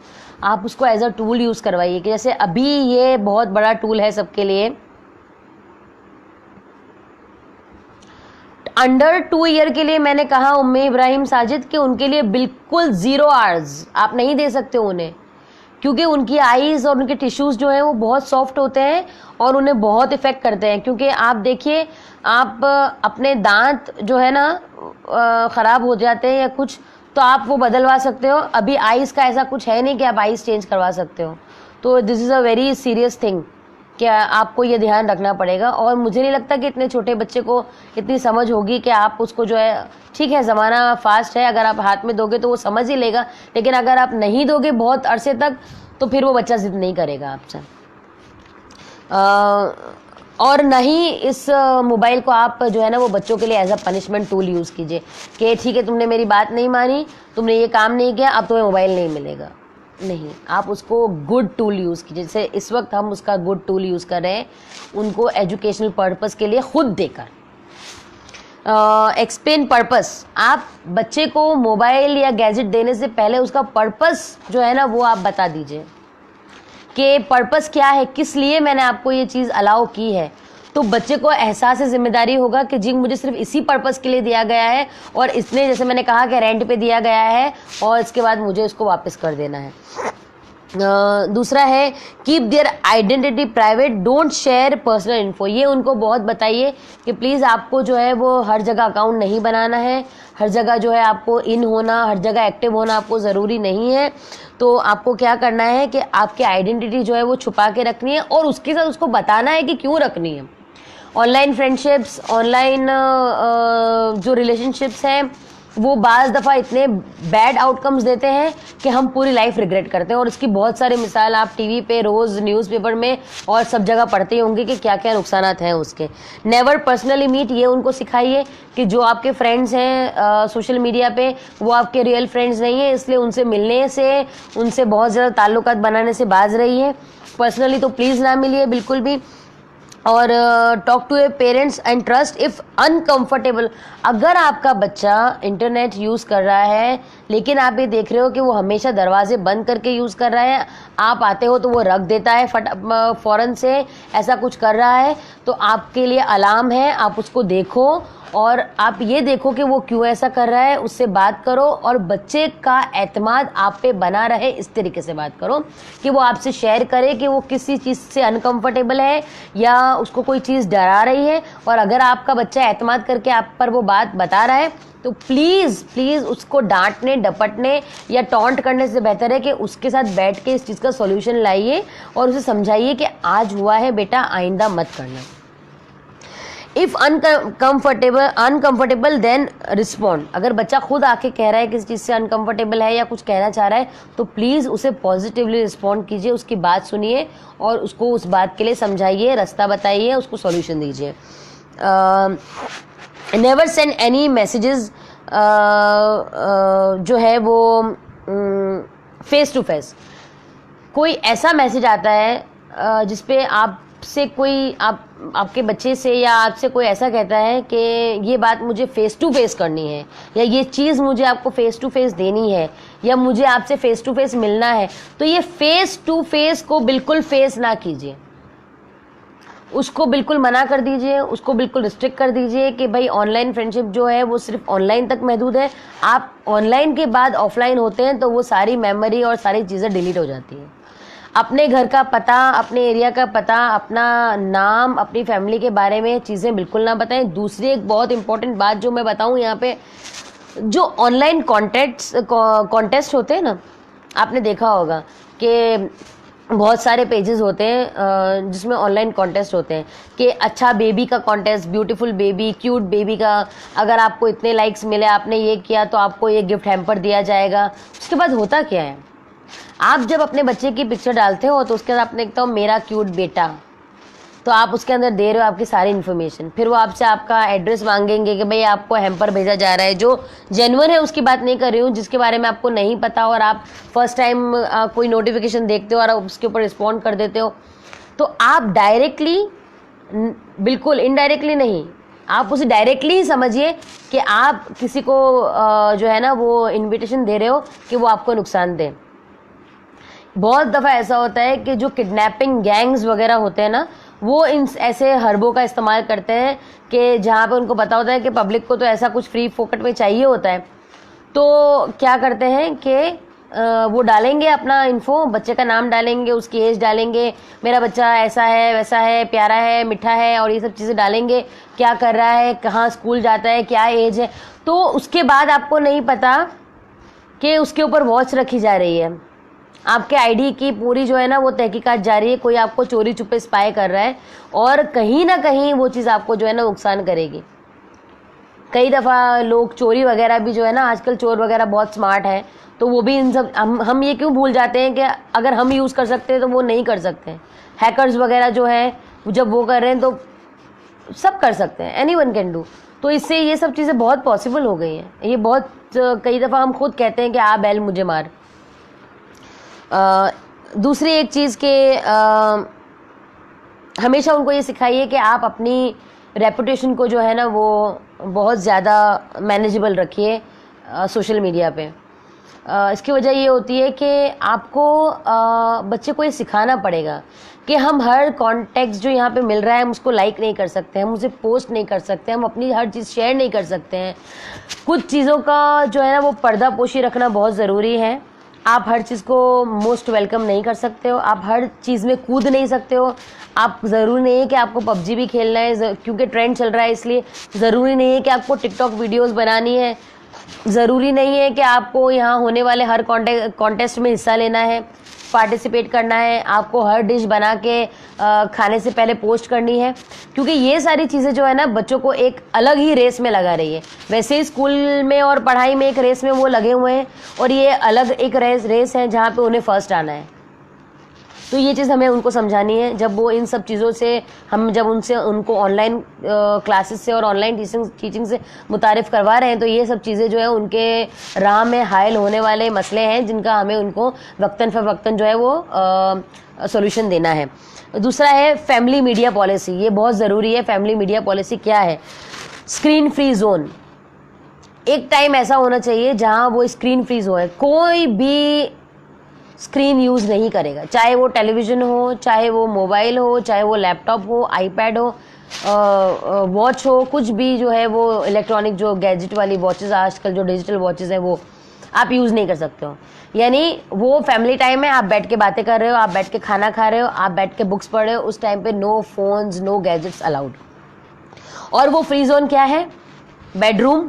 आप उसको एज अ टूल यूज़ करवाइए कि जैसे अभी ये बहुत बड़ा टूल है सबके लिए। अंडर 2 ईयर के लिए मैंने कहा उम्मे इब्राहिम साजिद कि उनके लिए बिल्कुल 0 आवर्स आप नहीं दे सकते उन्हें, क्योंकि उनकी आईज और उनके टिश्यूज़ जो हैं वो बहुत सॉफ्ट होते हैं और उन्हें बहुत इफ़ेक्ट करते हैं। क्योंकि आप देखिए, आप अपने दांत जो है ना ख़राब हो जाते हैं या कुछ, तो आप वो बदलवा सकते हो। अभी आईज़ का ऐसा कुछ है नहीं कि आप आईज़ चेंज करवा सकते हो। तो this is a very serious thing कि आपको ये ध्यान रखना पड़ेगा। और मुझे नहीं लगता कि इतने छोटे बच्चे को इतनी समझ होगी कि आप उसको जो है, ठीक है ज़माना फास्ट है, अगर आप हाथ में दोगे तो वो समझ ही लेगा, लेकिन अगर आप नहीं दोगे बहुत अरसे तक तो फिर वो बच्चा जिद नहीं करेगा आपसे। और नहीं इस मोबाइल को आप जो है ना वो बच्चों के लिए as a punishment tool use कीजिए कि ठीक है तुमने मेरी बात नहीं मानी, तुमने ये काम नहीं किया, अब तुम्हें मोबाइल नहीं मिलेगा। नहीं, आप उसको गुड टूल यूज़ कीजिए। जैसे इस वक्त हम उसका गुड टूल यूज़ कर रहे हैं, उनको एजुकेशनल पर्पस के लिए खुद देकर। एक्सप्लेन पर्पस, आप बच्चे को मोबाइल या गैजेट देने से पहले उसका पर्पस जो है ना वो आप बता दीजिए कि पर्पस क्या है, किस लिए मैंने आपको ये चीज़ अलाउ की है। तो बच्चे को एहसास जिम्मेदारी होगा कि जी मुझे सिर्फ इसी पर्पस के लिए दिया गया है और इसने, जैसे मैंने कहा कि रेंट पे दिया गया है और इसके बाद मुझे इसको वापस कर देना है। दूसरा है keep their identity private, don't share personal info. ये उनको बहुत बताइए कि प्लीज़ आपको जो है वो हर जगह अकाउंट नहीं बनाना है, हर जगह जो है आपको इन होना, हर जगह एक्टिव होना आपको ज़रूरी नहीं है। तो आपको क्या करना है कि आपकी आइडेंटिटी जो है वो छुपा के रखनी है और उसके साथ उसको बताना है कि क्यों रखनी है। ऑनलाइन फ्रेंडशिप्स, ऑनलाइन जो रिलेशनशिप्स हैं वो बाज़ दफ़ा इतने बैड आउटकम्स देते हैं कि हम पूरी लाइफ रिग्रेट करते हैं। और इसकी बहुत सारी मिसाल आप टीवी पे, रोज़ न्यूज़पेपर में और सब जगह पढ़ते होंगे कि क्या क्या नुकसानात हैं उसके। नेवर पर्सनली मीट, ये उनको सिखाइए कि जो आपके फ्रेंड्स हैं सोशल मीडिया पे वो आपके रियल फ्रेंड्स नहीं हैं, इसलिए उनसे मिलने से, उनसे बहुत ज़्यादा ताल्लुकात बनाने से बाज रही है। पर्सनली तो प्लीज़ ना मिलिए बिल्कुल भी। और talk to a parents and trust if uncomfortable. अगर आपका बच्चा इंटरनेट यूज़ कर रहा है लेकिन आप ये देख रहे हो कि वो हमेशा दरवाजे बंद करके यूज़ कर रहा है, आप आते हो तो वो रख देता है फ़ौरन से, ऐसा कुछ कर रहा है, तो आपके लिए अलार्म है, आप उसको देखो और आप ये देखो कि वो क्यों ऐसा कर रहा है, उससे बात करो और बच्चे का एतमाद आप पे बना रहे इस तरीके से बात करो कि वो आपसे शेयर करे कि वो किसी चीज़ से अनकंफर्टेबल है या उसको कोई चीज़ डरा रही है। और अगर आपका बच्चा एतमाद करके आप पर वो बात बता रहा है तो प्लीज़ प्लीज़ उसको डांटने, डपटने या टॉन्ट करने से बेहतर है कि उसके साथ बैठ के इस चीज़ का सॉल्यूशन लाइए और उसे समझाइए कि आज हुआ है बेटा, आइंदा मत करना। If uncomfortable then respond. अगर बच्चा खुद आके कह रहा है किसी चीज़ से अनकंफर्टेबल है या कुछ कहना चाह रहा है तो प्लीज़ उसे पॉजिटिवली रिस्पॉन्ड कीजिए, उसकी बात सुनिए और उसको उस बात के लिए समझाइए, रास्ता बताइए, उसको सॉल्यूशन दीजिए। नेवर सेंड एनी मैसेजेस जो है वो फेस टू फेस। कोई ऐसा मैसेज आता है जिसपे आपसे कोई आपके बच्चे से या आपसे कोई ऐसा कहता है कि ये बात मुझे फेस टू फेस करनी है या ये चीज़ मुझे आपको फेस टू फेस देनी है या मुझे आपसे फेस टू फेस मिलना है, तो ये फेस टू फेस को बिल्कुल फेस ना कीजिए, उसको बिल्कुल मना कर दीजिए, उसको बिल्कुल रिस्ट्रिक्ट कर दीजिए कि भाई ऑनलाइन फ्रेंडशिप जो है वो सिर्फ ऑनलाइन तक महदूद है। आप ऑनलाइन के बाद ऑफलाइन होते हैं तो वो सारी मेमोरी और सारी चीज़ें डिलीट हो जाती हैं। अपने घर का पता, अपने एरिया का पता, अपना नाम, अपनी फैमिली के बारे में चीज़ें बिल्कुल ना बताएं। दूसरी एक बहुत इंपॉर्टेंट बात जो मैं बताऊं यहाँ पे, जो ऑनलाइन कॉन्टेस्ट होते हैं ना, आपने देखा होगा कि बहुत सारे पेजेस होते हैं जिसमें ऑनलाइन कॉन्टेस्ट होते हैं कि अच्छा बेबी का contest, beautiful baby, cute baby का, अगर आपको इतने लाइक्स मिले, आपने ये किया तो आपको ये गिफ्ट हैम्पर दिया जाएगा। उसके बाद होता क्या है, आप जब अपने बच्चे की पिक्चर डालते हो तो उसके बाद आपने देखता हो मेरा क्यूट बेटा, तो आप उसके अंदर दे रहे हो आपकी सारी इन्फॉर्मेशन। फिर वो आपसे आपका एड्रेस मांगेंगे कि भाई आपको हैम्पर भेजा जा रहा है, जो जेन्युइन है उसकी बात नहीं कर रही हूँ, जिसके बारे में आपको नहीं पता और आप फर्स्ट टाइम कोई नोटिफिकेशन देखते हो और आप उसके ऊपर रिस्पॉन्ड कर देते हो, तो आप डायरेक्टली, बिल्कुल इनडायरेक्टली नहीं, आप उसे डायरेक्टली ही समझिए कि आप किसी को जो है ना वो इनविटेशन दे रहे हो कि वो आपको नुकसान दे। बहुत दफ़ा ऐसा होता है कि जो किडनैपिंग गैंग्स वगैरह होते हैं ना, वो इन ऐसे हरबों का इस्तेमाल करते हैं कि जहाँ पे उनको पता होता है कि पब्लिक को तो ऐसा कुछ फ्री फोकट में चाहिए होता है, तो क्या करते हैं कि वो डालेंगे अपना इन्फो, बच्चे का नाम डालेंगे, उसकी एज डालेंगे, मेरा बच्चा ऐसा है वैसा है, प्यारा है, मीठा है, और ये सब चीज़ें डालेंगे, क्या कर रहा है, कहाँ स्कूल जाता है, क्या एज है। तो उसके बाद आपको नहीं पता कि उसके ऊपर वॉच रखी जा रही है, आपके आईडी की पूरी जो है ना वो तहकीकात जारी है, कोई आपको चोरी छुपे स्पाई कर रहा है, और कहीं ना कहीं वो चीज़ आपको जो है ना नुकसान करेगी। कई दफ़ा लोग चोरी वगैरह भी जो है ना, आजकल चोर वगैरह बहुत स्मार्ट है, तो वो भी इन सब हम ये क्यों भूल जाते हैं कि अगर हम यूज़ कर सकते हैं तो वो नहीं कर सकते हैं। हैकर्स वगैरह जो है जब वो कर रहे हैं तो सब कर सकते हैं, एनीवन कैन डू। तो इससे ये सब चीज़ें बहुत पॉसिबल हो गई हैं। ये बहुत कई दफ़ा हम खुद कहते हैं कि आ बैल मुझे मार। दूसरी एक चीज़ के हमेशा उनको ये सिखाइए कि आप अपनी रेपुटेशन को जो है ना वो बहुत ज़्यादा मैनेजेबल रखिए सोशल मीडिया पे। इसकी वजह ये होती है कि आपको बच्चे को ये सिखाना पड़ेगा कि हम हर कॉन्टेक्स्ट जो यहाँ पे मिल रहा है हम उसको लाइक नहीं कर सकते, हम उसे पोस्ट नहीं कर सकते, हम अपनी हर चीज़ शेयर नहीं कर सकते हैं। कुछ चीज़ों का जो है ना वो पर्दापोशी रखना बहुत ज़रूरी है। आप हर चीज़ को मोस्ट वेलकम नहीं कर सकते हो, आप हर चीज़ में कूद नहीं सकते हो। आप ज़रूरी नहीं है कि आपको पबजी भी खेलना है क्योंकि ट्रेंड चल रहा है, इसलिए ज़रूरी नहीं है कि आपको टिकटॉक वीडियोस बनानी है, ज़रूरी नहीं है कि आपको यहाँ होने वाले हर कॉन्टेस्ट में हिस्सा लेना है, पार्टिसिपेट करना है, आपको हर डिश बना के खाने से पहले पोस्ट करनी है, क्योंकि ये सारी चीज़ें जो है ना बच्चों को एक अलग ही रेस में लगा रही है। वैसे ही स्कूल में और पढ़ाई में एक रेस में वो लगे हुए हैं, और ये अलग एक रेस है जहाँ पे उन्हें फर्स्ट आना है। तो ये चीज़ हमें उनको समझानी है। जब वो इन सब चीज़ों से जब उनको ऑनलाइन क्लासेस से और ऑनलाइन टीचिंग से मुतारिफ़ करवा रहे हैं, तो ये सब चीज़ें जो है उनके राह में हायल होने वाले मसले हैं जिनका हमें उनको वक्तन फ़वक्तन जो है वो सोल्यूशन देना है। दूसरा है फैमिली मीडिया पॉलिसी। ये बहुत ज़रूरी है। फैमिली मीडिया पॉलिसी क्या है? Screen free zone. एक टाइम ऐसा होना चाहिए जहाँ वो स्क्रीन फ्री जोन है, कोई भी स्क्रीन यूज़ नहीं करेगा, चाहे वो टेलीविज़न हो, चाहे वो मोबाइल हो, चाहे वो लैपटॉप हो, आईपैड हो, वॉच हो, कुछ भी जो है वो इलेक्ट्रॉनिक जो गैजेट वाली वॉचेस, आजकल जो डिजिटल वॉचेस हैं वो आप यूज़ नहीं कर सकते हो। यानी वो फैमिली टाइम है, आप बैठ के बातें कर रहे हो, आप बैठ के खाना खा रहे हो, आप बैठ के बुक्स पढ़ रहे हो, उस टाइम पे no phones, no gadgets allowed. और वो फ्री जोन क्या है? बेडरूम,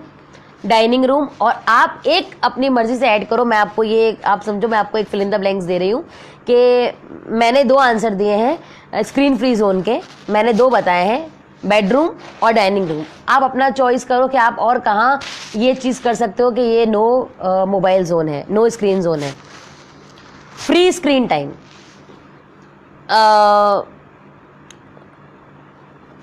डाइनिंग रूम, और आप एक अपनी मर्जी से ऐड करो। मैं आपको ये, आप समझो मैं आपको एक फिल इन द ब्लैंक्स दे रही हूँ कि मैंने 2 आंसर दिए हैं स्क्रीन फ्री जोन के, मैंने 2 बताए हैं, बेडरूम और डाइनिंग रूम। आप अपना चॉइस करो कि आप और कहाँ ये चीज़ कर सकते हो कि ये नो मोबाइल जोन है, नो स्क्रीन जोन है। फ्री स्क्रीन टाइम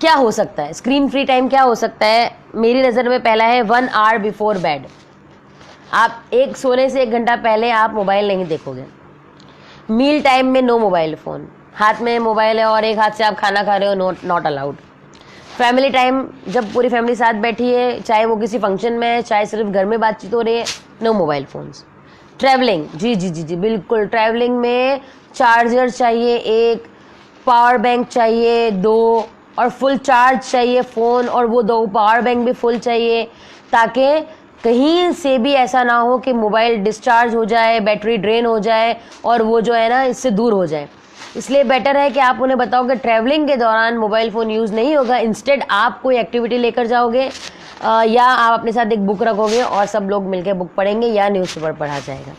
क्या हो सकता है? स्क्रीन फ्री टाइम क्या हो सकता है? मेरी नज़र में पहला है 1 आवर बिफोर बेड। आप एक सोने से 1 घंटा पहले आप मोबाइल नहीं देखोगे। मील टाइम में नो मोबाइल फ़ोन, हाथ में मोबाइल है और एक हाथ से आप खाना खा रहे हो, नॉट अलाउड। फैमिली टाइम, जब पूरी फैमिली साथ बैठी है, चाहे वो किसी फंक्शन में है, चाहे सिर्फ घर में बातचीत हो रही है, नो मोबाइल फ़ोन्स। ट्रैवलिंग, जी जी जी जी बिल्कुल, ट्रैवलिंग में चार्जर चाहिए 1, पावर बैंक चाहिए 2, और फुल चार्ज चाहिए फ़ोन, और वो 2 पावर बैंक भी फुल चाहिए, ताकि कहीं से भी ऐसा ना हो कि मोबाइल डिस्चार्ज हो जाए, बैटरी ड्रेन हो जाए और वो जो है ना इससे दूर हो जाए। इसलिए बेटर है कि आप उन्हें बताओ कि ट्रैवलिंग के दौरान मोबाइल फ़ोन यूज़ नहीं होगा। इंस्टेड आप कोई एक्टिविटी लेकर जाओगे या आप अपने साथ एक बुक रखोगे और सब लोग मिलकर बुक पढ़ेंगे या न्यूज़पेपर पढ़ा जाएगा।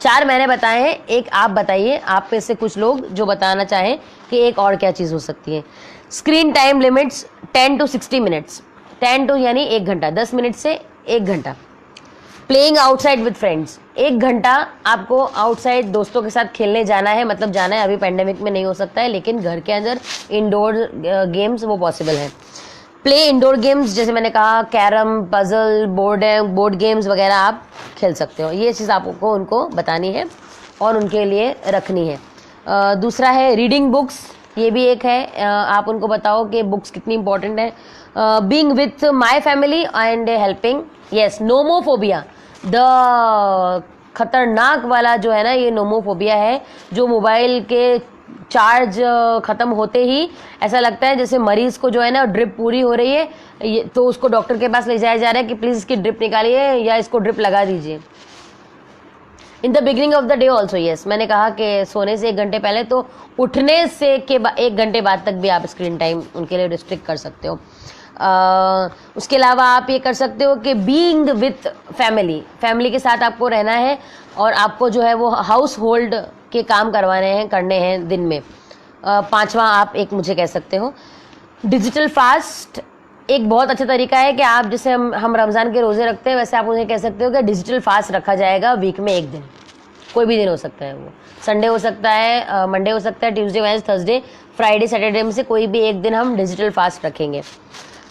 4 मैंने बताए हैं, एक आप बताइए, आप में से कुछ लोग जो बताना चाहें कि एक और क्या चीज़ हो सकती है। Screen time limits 10 to 60 minutes, 10 to यानी 1 घंटा, 10 मिनट से 1 घंटा। प्लेइंग आउटसाइड विद फ्रेंड्स, 1 घंटा आपको आउटसाइड दोस्तों के साथ खेलने जाना है, मतलब जाना है। अभी पेंडेमिक में नहीं हो सकता है, लेकिन घर के अंदर इंडोर गेम्स वो पॉसिबल है। प्ले इंडोर गेम्स, जैसे मैंने कहा कैरम, पजल, बोर्ड गेम्स वगैरह आप खेल सकते हो। ये चीज़ आपको उनको बतानी है और उनके लिए रखनी है। दूसरा है रीडिंग बुक्स, ये भी एक है। आप उनको बताओ कि बुक्स कितनी इंपॉर्टेंट है। Being with my family and helping, yes. Nomophobia, the खतरनाक वाला जो है ना, ये नोमोफोबिया है, जो मोबाइल के चार्ज ख़त्म होते ही ऐसा लगता है जैसे मरीज को जो है ना ड्रिप पूरी हो रही है, तो उसको डॉक्टर के पास ले जाया जा रहा है कि प्लीज़ इसकी ड्रिप निकालिए या इसको ड्रिप लगा दीजिए। In the beginning of the day also, yes. मैंने कहा कि सोने से 1 घंटे पहले, तो उठने से के 1 घंटे बाद तक भी आप स्क्रीन टाइम उनके लिए रिस्ट्रिक्ट कर सकते हो। उसके अलावा आप ये कर सकते हो कि बीइंग विथ फैमिली के साथ आपको रहना है और आपको जो है वो हाउस होल्ड के काम करने हैं दिन में। 5वां आप एक मुझे कह सकते हो डिजिटल फास्ट। एक बहुत अच्छा तरीका है कि आप जैसे हम रमज़ान के रोज़े रखते हैं, वैसे आप उन्हें कह सकते हो कि डिजिटल फास्ट रखा जाएगा वीक में 1 दिन, कोई भी दिन हो सकता है, वो संडे हो सकता है, मंडे हो सकता है, Tuesday, Wednesday, Thursday, Friday, Saturday में से कोई भी एक दिन हम डिजिटल फास्ट रखेंगे।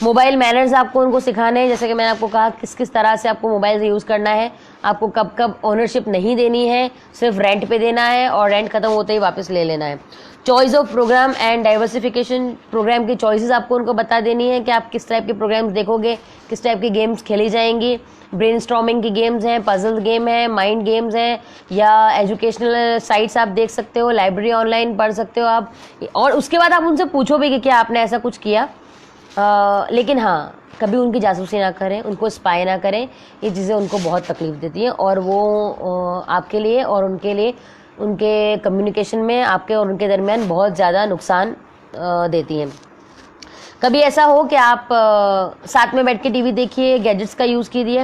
मोबाइल मैनर्स आपको उनको सिखाने हैं, जैसे कि मैंने आपको कहा किस किस तरह से आपको मोबाइल यूज़ करना है, आपको कब कब ओनरशिप नहीं देनी है, सिर्फ रेंट पे देना है और रेंट खत्म होते ही वापस ले लेना है। Choice of programme and diversification, programme की चॉइसेस आपको उनको बता देनी है कि आप किस टाइप के प्रोग्राम्स देखोगे, किस टाइप की गेम्स खेली जाएंगी। ब्रेनस्टॉर्मिंग की गेम्स हैं, पजल गेम है, माइंड गेम्स हैं, या एजुकेशनल साइट्स आप देख सकते हो, लाइब्रेरी ऑनलाइन पढ़ सकते हो आप। और उसके बाद आप उनसे पूछो भी कि क्या आपने ऐसा कुछ किया। लेकिन हाँ, कभी उनकी जासूसी ना करें, उनको स्पाई ना करें, ये चीज़ें उनको बहुत तकलीफ देती हैं और वो आपके लिए और उनके लिए, उनके कम्युनिकेशन में आपके और उनके दरमियान बहुत ज़्यादा नुकसान देती हैं। कभी ऐसा हो कि आप साथ में बैठ के टीवी देखिए, गैजेट्स का यूज़ कीजिए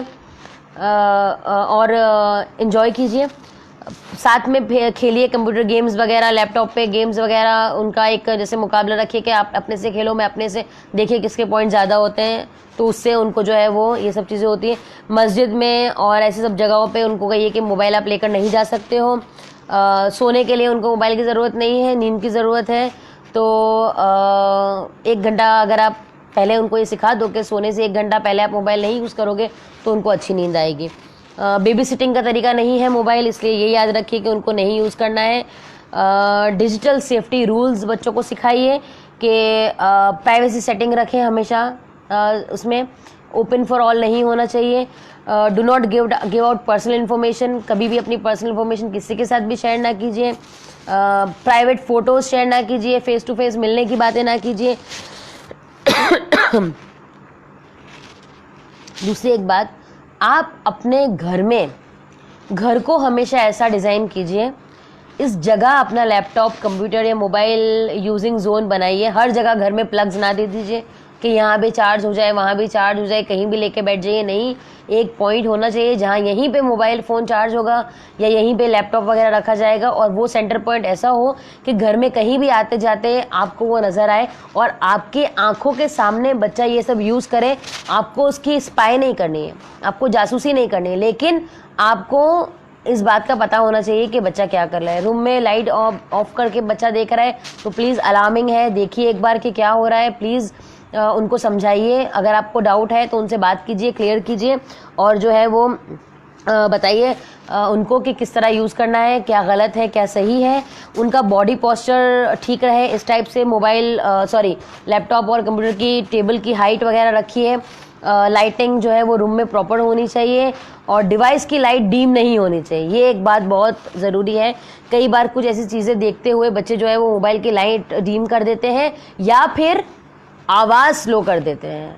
और इन्जॉय कीजिए, साथ में खेलिए कंप्यूटर गेम्स वगैरह, लैपटॉप पे गेम्स वगैरह, उनका एक जैसे मुकाबला रखिए कि आप अपने से खेलो, मैं अपने से, देखिए किसके पॉइंट ज़्यादा होते हैं, तो उससे उनको जो है वो ये सब चीज़ें होती हैं। मस्जिद में और ऐसी सब जगहों पे उनको कहिए कि मोबाइल आप लेकर नहीं जा सकते हो। सोने के लिए उनको मोबाइल की ज़रूरत नहीं है, नींद की ज़रूरत है, तो 1 घंटा अगर आप पहले उनको ये सिखा दो कि सोने से 1 घंटा पहले आप मोबाइल नहीं यूज़ करोगे तो उनको अच्छी नींद आएगी। बेबी सिटिंग का तरीका नहीं है मोबाइल, इसलिए ये याद रखिए कि उनको नहीं यूज़ करना है। डिजिटल सेफ्टी रूल्स बच्चों को सिखाइए कि प्राइवेसी सेटिंग रखें हमेशा, उसमें ओपन फॉर ऑल नहीं होना चाहिए। Do not give out personal information, कभी भी अपनी पर्सनल इन्फॉर्मेशन किसी के साथ भी शेयर ना कीजिए। प्राइवेट फ़ोटोज़ शेयर ना कीजिए, फेस टू फेस मिलने की बातें ना कीजिए। दूसरी एक बात, आप अपने घर को हमेशा ऐसा डिज़ाइन कीजिए, इस जगह अपना लैपटॉप, कंप्यूटर या मोबाइल यूजिंग जोन बनाइए। हर जगह घर में प्लग्स ना दे दीजिए कि यहाँ भी चार्ज हो जाए, वहाँ भी चार्ज हो जाए, कहीं भी लेके बैठ जाइए। नहीं, एक पॉइंट होना चाहिए जहाँ यहीं पे मोबाइल फ़ोन चार्ज होगा या यहीं पे लैपटॉप वगैरह रखा जाएगा, और वो सेंटर पॉइंट ऐसा हो कि घर में कहीं भी आते जाते आपको वो नज़र आए और आपके आंखों के सामने बच्चा ये सब यूज़ करे। आपको उसकी स्पाई नहीं करनी है, आपको जासूसी नहीं करनी है, लेकिन आपको इस बात का पता होना चाहिए कि बच्चा क्या कर रहा है। रूम में लाइट ऑफ करके बच्चा देख रहा है तो प्लीज़ अलार्मिंग है, देखिए एक बार कि क्या हो रहा है, प्लीज़ उनको समझाइए। अगर आपको डाउट है तो उनसे बात कीजिए, क्लियर कीजिए और जो है वो बताइए उनको कि किस तरह यूज़ करना है, क्या गलत है क्या सही है। उनका बॉडी पोस्चर ठीक रहे, इस टाइप से मोबाइल लैपटॉप और कंप्यूटर की टेबल की हाइट वगैरह रखिए। लाइटिंग जो है वो रूम में प्रॉपर होनी चाहिए और डिवाइस की लाइट डीम नहीं होनी चाहिए, ये एक बात बहुत ज़रूरी है। कई बार कुछ ऐसी चीज़ें देखते हुए बच्चे जो है वो मोबाइल की लाइट डीम कर देते हैं या फिर आवाज़ स्लो कर देते हैं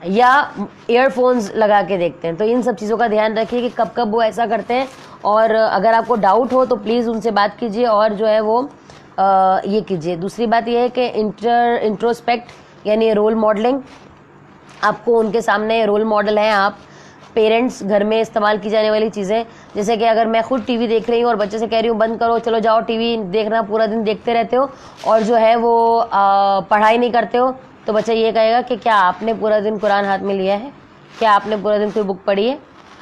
या ईयरफोन्स लगा के देखते हैं। तो इन सब चीज़ों का ध्यान रखिए कि कब कब वो ऐसा करते हैं, और अगर आपको डाउट हो तो प्लीज़ उनसे बात कीजिए और जो है वो ये कीजिए। दूसरी बात ये है कि इंट्रोस्पेक्ट यानी रोल मॉडलिंग, आपको उनके सामने रोल मॉडल हैं आप पेरेंट्स। घर में इस्तेमाल की जाने वाली चीज़ें, जैसे कि अगर मैं खुद टीवी देख रही हूँ और बच्चे से कह रही हूँ बंद करो, चलो जाओ टीवी देखना, पूरा दिन देखते रहते हो और जो है वो पढ़ाई नहीं करते हो, तो बच्चा ये कहेगा कि क्या आपने पूरा दिन कुरान हाथ में लिया है, क्या आपने पूरा दिन कोई बुक पढ़ी है,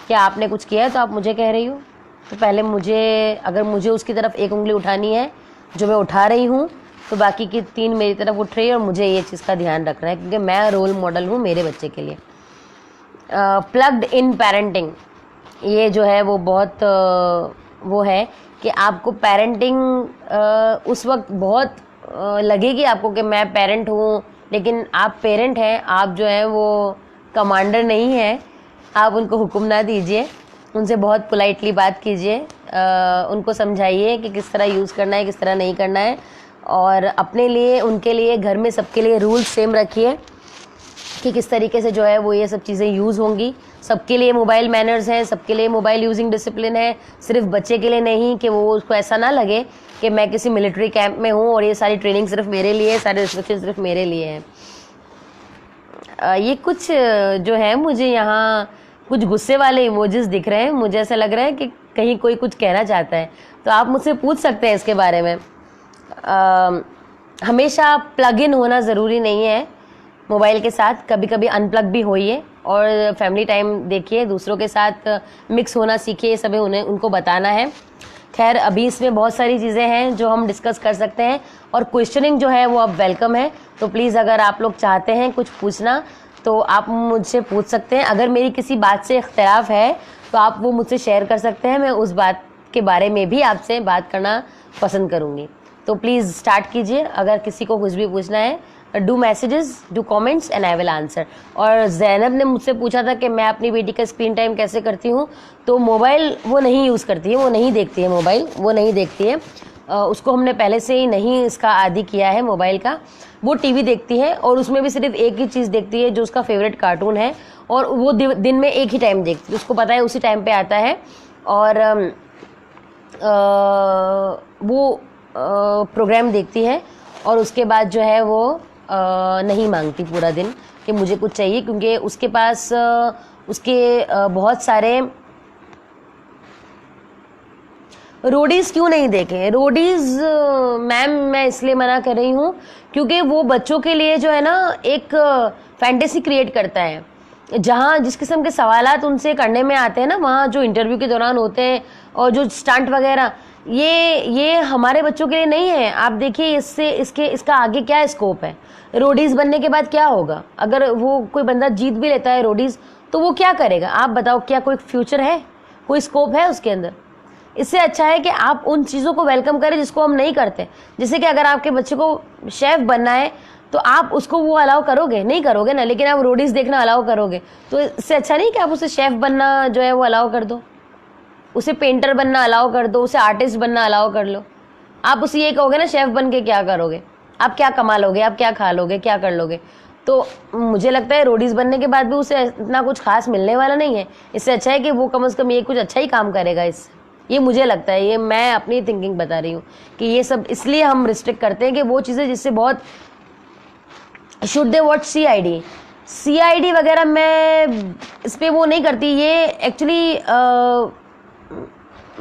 क्या आपने कुछ किया है तो आप मुझे कह रही हो। तो पहले अगर मुझे उसकी तरफ एक उंगली उठानी है जो मैं उठा रही हूँ, तो बाकी की 3 मेरी तरफ उठ रही है और मुझे ये चीज़ का ध्यान रखना है क्योंकि मैं रोल मॉडल हूँ मेरे बच्चे के लिए। प्लग्ड इन पेरेंटिंग, ये जो है वो बहुत वो है कि आपको पेरेंटिंग उस वक्त बहुत लगेगी आपको कि मैं पेरेंट हूँ, लेकिन आप पेरेंट हैं, आप जो है वो कमांडर नहीं हैं। आप उनको हुक्म ना दीजिए, उनसे बहुत पोलाइटली बात कीजिए, उनको समझाइए कि किस तरह यूज़ करना है, किस तरह नहीं करना है, और अपने लिए, उनके लिए, घर में सबके लिए रूल सेम रखिए कि किस तरीके से जो है वो ये सब चीज़ें यूज़ होंगी। सबके लिए मोबाइल मैनर्स हैं, सबके लिए मोबाइल यूजिंग डिसिप्लिन है, सिर्फ बच्चे के लिए नहीं कि वो उसको ऐसा ना लगे कि मैं किसी मिलिट्री कैंप में हूँ और ये सारी ट्रेनिंग सिर्फ मेरे लिए, सारे रिस्ट्रिक्शन सिर्फ मेरे लिए हैं। ये कुछ जो है मुझे यहाँ कुछ गुस्से वाले इमोजीज दिख रहे हैं, मुझे ऐसा लग रहा है कि कहीं कोई कुछ कहना चाहता है, तो आप मुझसे पूछ सकते हैं इसके बारे में। हमेशा प्लग इन होना ज़रूरी नहीं है मोबाइल के साथ, कभी कभी अनप्लग भी होइए और फैमिली टाइम देखिए, दूसरों के साथ मिक्स होना सीखिए, सब उनको बताना है। खैर अभी इसमें बहुत सारी चीज़ें हैं जो हम डिस्कस कर सकते हैं, और क्वेश्चनिंग जो है वो अब वेलकम है। तो प्लीज़ अगर आप लोग चाहते हैं कुछ पूछना तो आप मुझसे पूछ सकते हैं। अगर मेरी किसी बात से इख्तिलाफ है तो आप वो मुझसे शेयर कर सकते हैं, मैं उस बात के बारे में भी आपसे बात करना पसंद करूँगी। तो प्लीज़ स्टार्ट कीजिए, अगर किसी को कुछ भी पूछना है, do messages, do comments and I will answer. और जैनब ने मुझसे पूछा था कि मैं अपनी बेटी का स्क्रीन टाइम कैसे करती हूँ, तो मोबाइल वो नहीं यूज़ करती है, वो नहीं देखती है मोबाइल, वो नहीं देखती है, उसको हमने पहले से ही नहीं इसका आदी किया है मोबाइल का। वो टीवी देखती है और उसमें भी सिर्फ एक ही चीज़ देखती है जो उसका फेवरेट कार्टून है, और वो दिन में एक ही टाइम देखती है, उसको पता है उसी टाइम पे आता है, और वो प्रोग्राम देखती है, और उसके बाद जो है वो नहीं मांगती पूरा दिन कि मुझे कुछ चाहिए, क्योंकि उसके पास उसके बहुत सारे रोडीज़ क्यों नहीं देखे। रोडीज़ मैम मैं इसलिए मना कर रही हूँ क्योंकि वो बच्चों के लिए जो है ना एक फैंटेसी क्रिएट करता है, जहाँ जिस किस्म के सवालात उनसे करने में आते हैं ना, वहाँ जो इंटरव्यू के दौरान होते हैं और जो स्टंट वगैरह, ये हमारे बच्चों के लिए नहीं है। आप देखिए इसका आगे क्या स्कोप है, रोडीज़ बनने के बाद क्या होगा। अगर वो कोई बंदा जीत भी लेता है रोडीज़, तो वो क्या करेगा आप बताओ, क्या कोई फ्यूचर है, कोई स्कोप है उसके अंदर। इससे अच्छा है कि आप उन चीज़ों को वेलकम करें जिसको हम नहीं करते। जैसे कि अगर आपके बच्चे को शेफ़ बनना है तो आप उसको वो अलाउ करोगे, नहीं करोगे ना, लेकिन आप रोडीज़ देखना अलाउ करोगे। तो इससे अच्छा नहीं कि आप उसे शेफ़ बनना जो है वो अलाउ कर दो, उसे पेंटर बनना अलाउ कर दो, उसे आर्टिस्ट बनना अलाउ कर लो। आप उसे ये कहोगे ना शेफ़ बन के क्या करोगे, आप क्या कमा लोगे, आप क्या खा लोगे, क्या कर लोगे। तो मुझे लगता है रोडीज़ बनने के बाद भी उसे इतना कुछ खास मिलने वाला नहीं है। इससे अच्छा है कि वो कम से कम ये कुछ अच्छा ही काम करेगा इससे, ये मुझे लगता है। ये मैं अपनी थिंकिंग बता रही हूँ कि ये सब इसलिए हम रिस्ट्रिक्ट करते हैं कि वो चीज़ें जिससे बहुत शुड दे वॉच CID वगैरह, मैं इस पर वो नहीं करती। ये एक्चुअली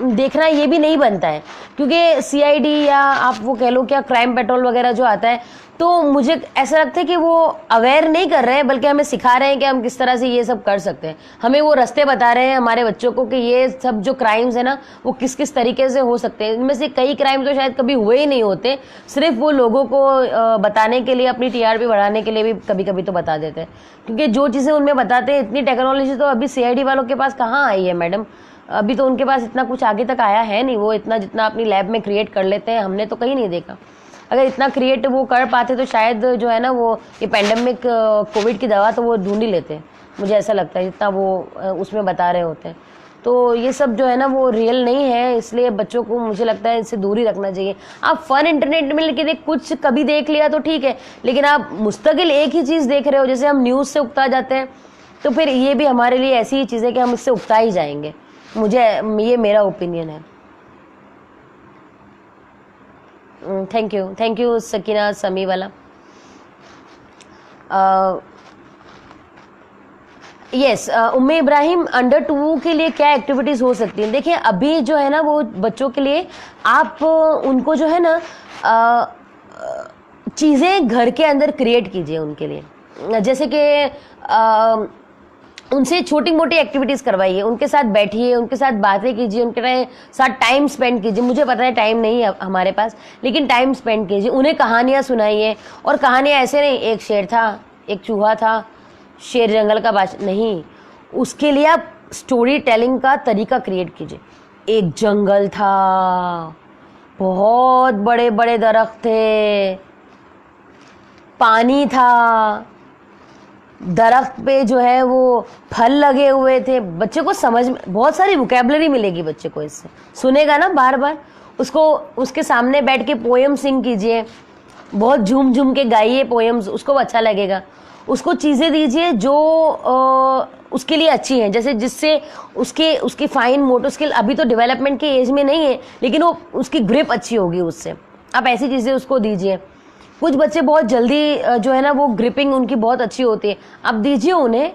देखना ये भी नहीं बनता है, क्योंकि CID या आप वो कह लो क्या क्राइम पेट्रोल वगैरह जो आता है, तो मुझे ऐसा लगता है कि वो अवेयर नहीं कर रहे हैं, बल्कि हमें सिखा रहे हैं कि हम किस तरह से ये सब कर सकते हैं। हमें वो रास्ते बता रहे हैं हमारे बच्चों को कि ये सब जो क्राइम्स है ना वो किस किस तरीके से हो सकते हैं। इनमें से कई क्राइम तो शायद कभी हुए ही नहीं होते, सिर्फ वो लोगों को बताने के लिए, अपनी TRP बढ़ाने के लिए भी कभी कभी तो बता देते हैं। क्योंकि जो चीज़ें उनमें बताते हैं, इतनी टेक्नोलॉजी तो अभी CID वालों के पास कहाँ आई है मैडम। अभी तो उनके पास इतना कुछ आगे तक आया है नहीं। वो इतना जितना अपनी लैब में क्रिएट कर लेते हैं, हमने तो कहीं नहीं देखा। अगर इतना क्रिएट वो कर पाते तो शायद जो है ना वो ये पैंडेमिक कोविड की दवा तो वो ढूंढ ही लेते, मुझे ऐसा लगता है, जितना वो उसमें बता रहे होते हैं। तो ये सब जो है ना वो रियल नहीं है, इसलिए बच्चों को मुझे लगता है इससे दूर ही रखना चाहिए। आप फन इंटरनेट में लेके कुछ कभी देख लिया तो ठीक है, लेकिन आप मुस्तकिल एक ही चीज़ देख रहे हो, जैसे हम न्यूज़ से उकता जाते हैं, तो फिर ये भी हमारे लिए ऐसी ही चीज़ है कि हम इससे उकता ही जाएंगे। ये मेरा ओपिनियन है। थैंक यू सकीना समी वाला। यस उम्मे इब्राहिम, अंडर 2 के लिए क्या एक्टिविटीज़ हो सकती हैं। देखिए अभी जो है ना वो बच्चों के लिए आप उनको जो है ना चीज़ें घर के अंदर क्रिएट कीजिए उनके लिए। जैसे कि उनसे छोटी मोटी एक्टिविटीज़ करवाइए, उनके साथ बैठिए, उनके साथ बातें कीजिए, उनके साथ टाइम स्पेंड कीजिए। मुझे पता है टाइम नहीं है हमारे पास, लेकिन टाइम स्पेंड कीजिए। उन्हें कहानियाँ सुनाइए, और कहानियाँ ऐसे नहीं एक शेर था, एक चूहा था, शेर जंगल का बादशाह नहीं, उसके लिए आप स्टोरी टेलिंग का तरीका क्रिएट कीजिए। एक जंगल था, बहुत बड़े बड़े दरख्त थे, पानी था, दरख्त पे जो है वो फल लगे हुए थे। बच्चे को समझ में बहुत सारी वोकेबलरी मिलेगी, बच्चे को इससे सुनेगा ना बार बार। उसको उसके सामने बैठ के पोएम सिंग कीजिए, बहुत झूम झूम के गाइए पोएम्स, उसको अच्छा लगेगा। उसको चीज़ें दीजिए जो उसके लिए अच्छी हैं, जैसे जिससे उसकी फाइन मोटर स्किल अभी तो डेवलपमेंट के एज में नहीं है, लेकिन वो उसकी ग्रिप अच्छी होगी उससे। आप ऐसी चीज़ें उसको दीजिए। कुछ बच्चे बहुत जल्दी जो है ना वो ग्रिपिंग उनकी बहुत अच्छी होती है, आप दीजिए उन्हें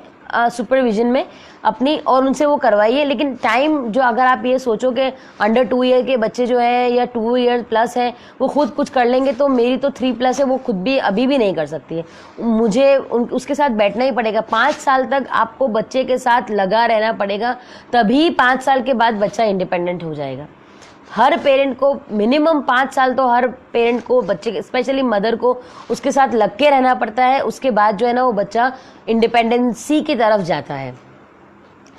सुपरविजन में अपनी, और उनसे वो करवाइए। लेकिन टाइम जो, अगर आप ये सोचो कि अंडर 2 ईयर के बच्चे जो है या 2 ईयर प्लस है वो खुद कुछ कर लेंगे, तो मेरी तो 3+ है, वो खुद भी अभी भी नहीं कर सकती है। मुझे उसके साथ बैठना ही पड़ेगा। 5 साल तक आपको बच्चे के साथ लगा रहना पड़ेगा, तभी 5 साल के बाद बच्चा इंडिपेंडेंट हो जाएगा। हर पेरेंट को मिनिमम 5 साल तो हर पेरेंट को बच्चे के, स्पेशली मदर को, उसके साथ लग के रहना पड़ता है। उसके बाद जो है ना वो बच्चा इंडिपेंडेंसी की तरफ जाता है।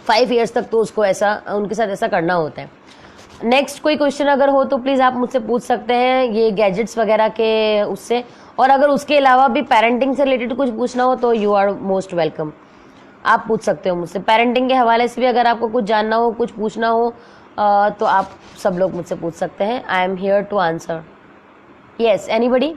5 ईयर्स तक तो उसको ऐसा, उनके साथ ऐसा करना होता है। नेक्स्ट कोई क्वेश्चन अगर हो तो प्लीज़ आप मुझसे पूछ सकते हैं, ये गैजेट्स वगैरह के उससे। और अगर उसके अलावा भी पेरेंटिंग से रिलेटेड कुछ पूछना हो तो यू आर मोस्ट वेलकम, आप पूछ सकते हो मुझसे। पेरेंटिंग के हवाले से भी अगर आपको कुछ जानना हो, कुछ पूछना हो, तो आप सब लोग मुझसे पूछ सकते हैं। I am here to answer. Yes, anybody?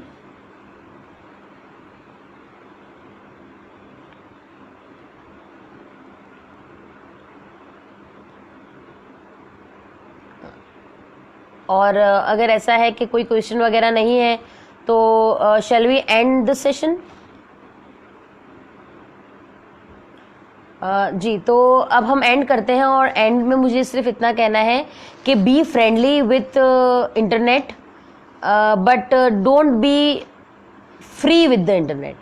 और अगर ऐसा है कि कोई क्वेश्चन वगैरह नहीं है तो shall we end the session? जी, तो अब हम एंड करते हैं। और एंड में मुझे सिर्फ इतना कहना है कि be friendly with internet, but don't be free with the internet.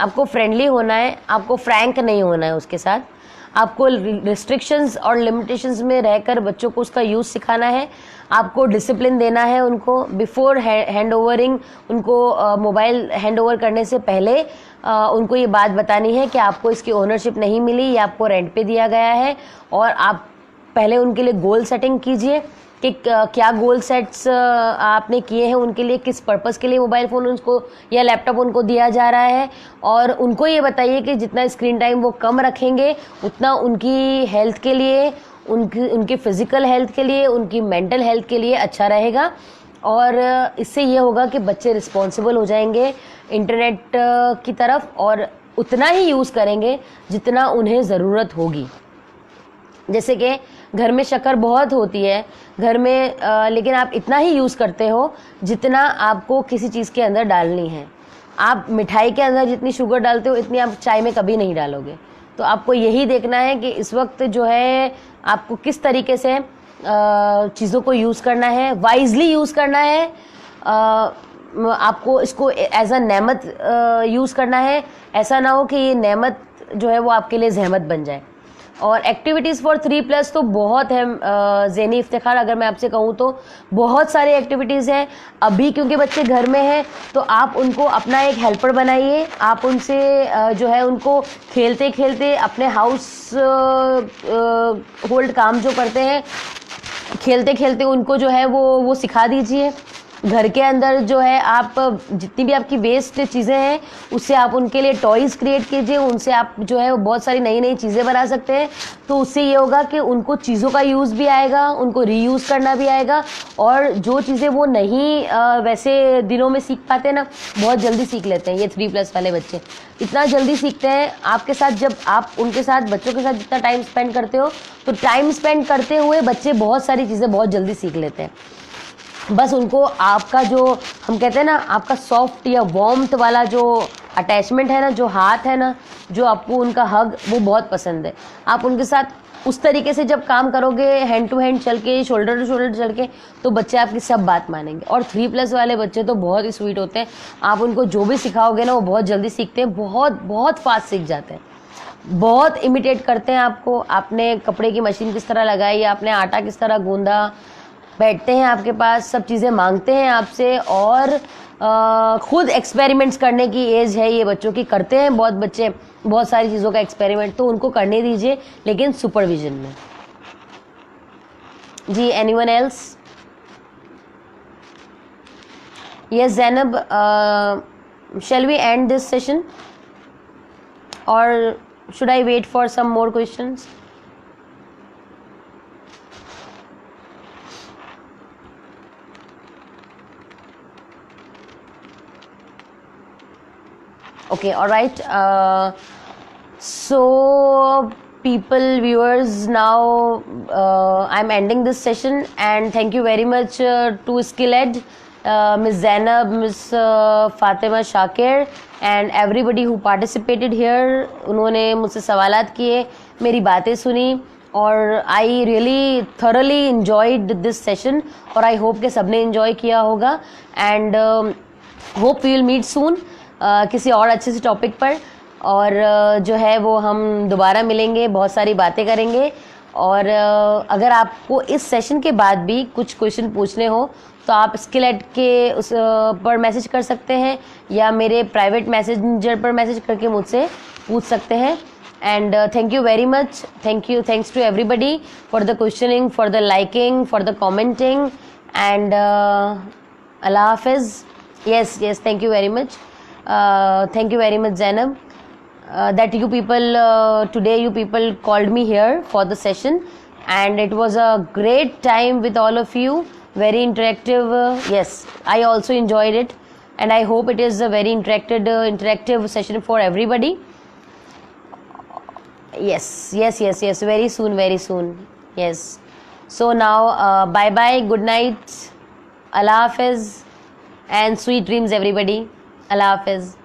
आपको फ्रेंडली होना है, आपको फ्रैंक नहीं होना है उसके साथ। आपको रिस्ट्रिक्शंस और लिमिटेशंस में रहकर बच्चों को उसका यूज़ सिखाना है। आपको डिसिप्लिन देना है उनको। बिफोर हैंड ओवरिंग, उनको मोबाइल हैंड ओवर करने से पहले उनको ये बात बतानी है कि आपको इसकी ओनरशिप नहीं मिली, ये आपको रेंट पे दिया गया है। और आप पहले उनके लिए गोल सेटिंग कीजिए कि क्या गोल सेट्स आपने किए हैं उनके लिए, किस पर्पस के लिए मोबाइल फ़ोन उनको या लैपटॉप उनको दिया जा रहा है। और उनको ये बताइए कि जितना स्क्रीन टाइम वो कम रखेंगे उतना उनकी हेल्थ के लिए, उनकी फिज़िकल हेल्थ के लिए, उनकी मेंटल हेल्थ के लिए अच्छा रहेगा। और इससे ये होगा कि बच्चे रिस्पॉन्सिबल हो जाएंगे इंटरनेट की तरफ, और उतना ही यूज़ करेंगे जितना उन्हें ज़रूरत होगी। जैसे कि घर में शक्कर बहुत होती है घर में, लेकिन आप इतना ही यूज़ करते हो जितना आपको किसी चीज़ के अंदर डालनी है। आप मिठाई के अंदर जितनी शुगर डालते हो इतनी आप चाय में कभी नहीं डालोगे। तो आपको यही देखना है कि इस वक्त जो है आपको किस तरीके से चीज़ों को यूज़ करना है, वाइजली यूज़ करना है। आपको इसको एज अ नेमत यूज़ करना है। ऐसा ना हो कि ये नेमत जो है वो आपके लिए जहमत बन जाए। और एक्टिविटीज़ फॉर 3+ तो बहुत है ज़ेनी इफ्तिखार, अगर मैं आपसे कहूँ तो बहुत सारी एक्टिविटीज़ हैं अभी, क्योंकि बच्चे घर में हैं। तो आप उनको अपना एक हेल्पर बनाइए। आप उनसे जो है उनको खेलते खेलते अपने हाउस होल्ड काम जो करते हैं, खेलते खेलते उनको जो है वो सिखा दीजिए। घर के अंदर जो है आप जितनी भी आपकी वेस्ट चीज़ें हैं उससे आप उनके लिए टॉयज़ क्रिएट कीजिए। उनसे आप जो है बहुत सारी नई नई चीज़ें बना सकते हैं। तो उससे ये होगा कि उनको चीज़ों का यूज़ भी आएगा, उनको रीयूज़ करना भी आएगा। और जो चीज़ें वो नहीं वैसे दिनों में सीख पाते ना, बहुत जल्दी सीख लेते हैं। ये 3+ वाले बच्चे इतना जल्दी सीखते हैं आपके साथ। जब आप उनके साथ, बच्चों के साथ जितना टाइम स्पेंड करते हो, तो टाइम स्पेंड करते हुए बच्चे बहुत सारी चीज़ें बहुत जल्दी सीख लेते हैं। बस उनको आपका जो हम कहते हैं ना, आपका सॉफ्ट या वार्मथ वाला जो अटैचमेंट है ना, जो हाथ है ना, जो आपको उनका हग, वो बहुत पसंद है। आप उनके साथ उस तरीके से जब काम करोगे, हैंड टू हैंड चल के, शोल्डर टू शोल्डर चल के, तो बच्चे आपकी सब बात मानेंगे। और 3+ वाले बच्चे तो बहुत ही स्वीट होते हैं। आप उनको जो भी सिखाओगे ना वो बहुत जल्दी सीखते हैं, बहुत बहुत फास्ट सीख जाते हैं, बहुत इमिटेट करते हैं आपको। आपने कपड़े की मशीन किस तरह लगाई, आपने आटा किस तरह गूंदा, बैठते हैं आपके पास, सब चीज़ें मांगते हैं आपसे। और खुद एक्सपेरिमेंट्स करने की एज है ये बच्चों की। करते हैं बहुत बच्चे बहुत सारी चीज़ों का एक्सपेरिमेंट, तो उनको करने दीजिए, लेकिन सुपरविजन में। जी, anyone else? Yes, Zainab, shall we end this session or should I wait for some more questions? Okay, all right. So people, viewers, now I'm ending this session, and thank you very much to Skilled, Miss Zainab, Miss Fatima Shakir, and everybody who participated here. उन्होंने मुझसे सवालात किए, मेरी बातें सुनी, और I really thoroughly enjoyed this session, और I hope कि सबने इन्जॉय किया होगा, and hope we will meet soon किसी और अच्छे से टॉपिक पर, और जो है वो हम दोबारा मिलेंगे, बहुत सारी बातें करेंगे। और अगर आपको इस सेशन के बाद भी कुछ क्वेश्चन पूछने हो तो आप स्किलेट के उस पर मैसेज कर सकते हैं, या मेरे प्राइवेट मैसेंजर पर मैसेज करके मुझसे पूछ सकते हैं। And thank you very much, thanks to everybody for the questioning, for the liking, for the commenting, and अल्लाह हाफिज़। yes, thank you very much. Thank you very much, Zainab, that you people today you people called me here for the session, and it was a great time with all of you, very interactive. Yes, I also enjoyed it, and I hope it is a very interactive session for everybody. Yes, very soon. Yes, so now bye bye, good night, Allah Hafiz, and sweet dreams everybody. Allah Hafiz.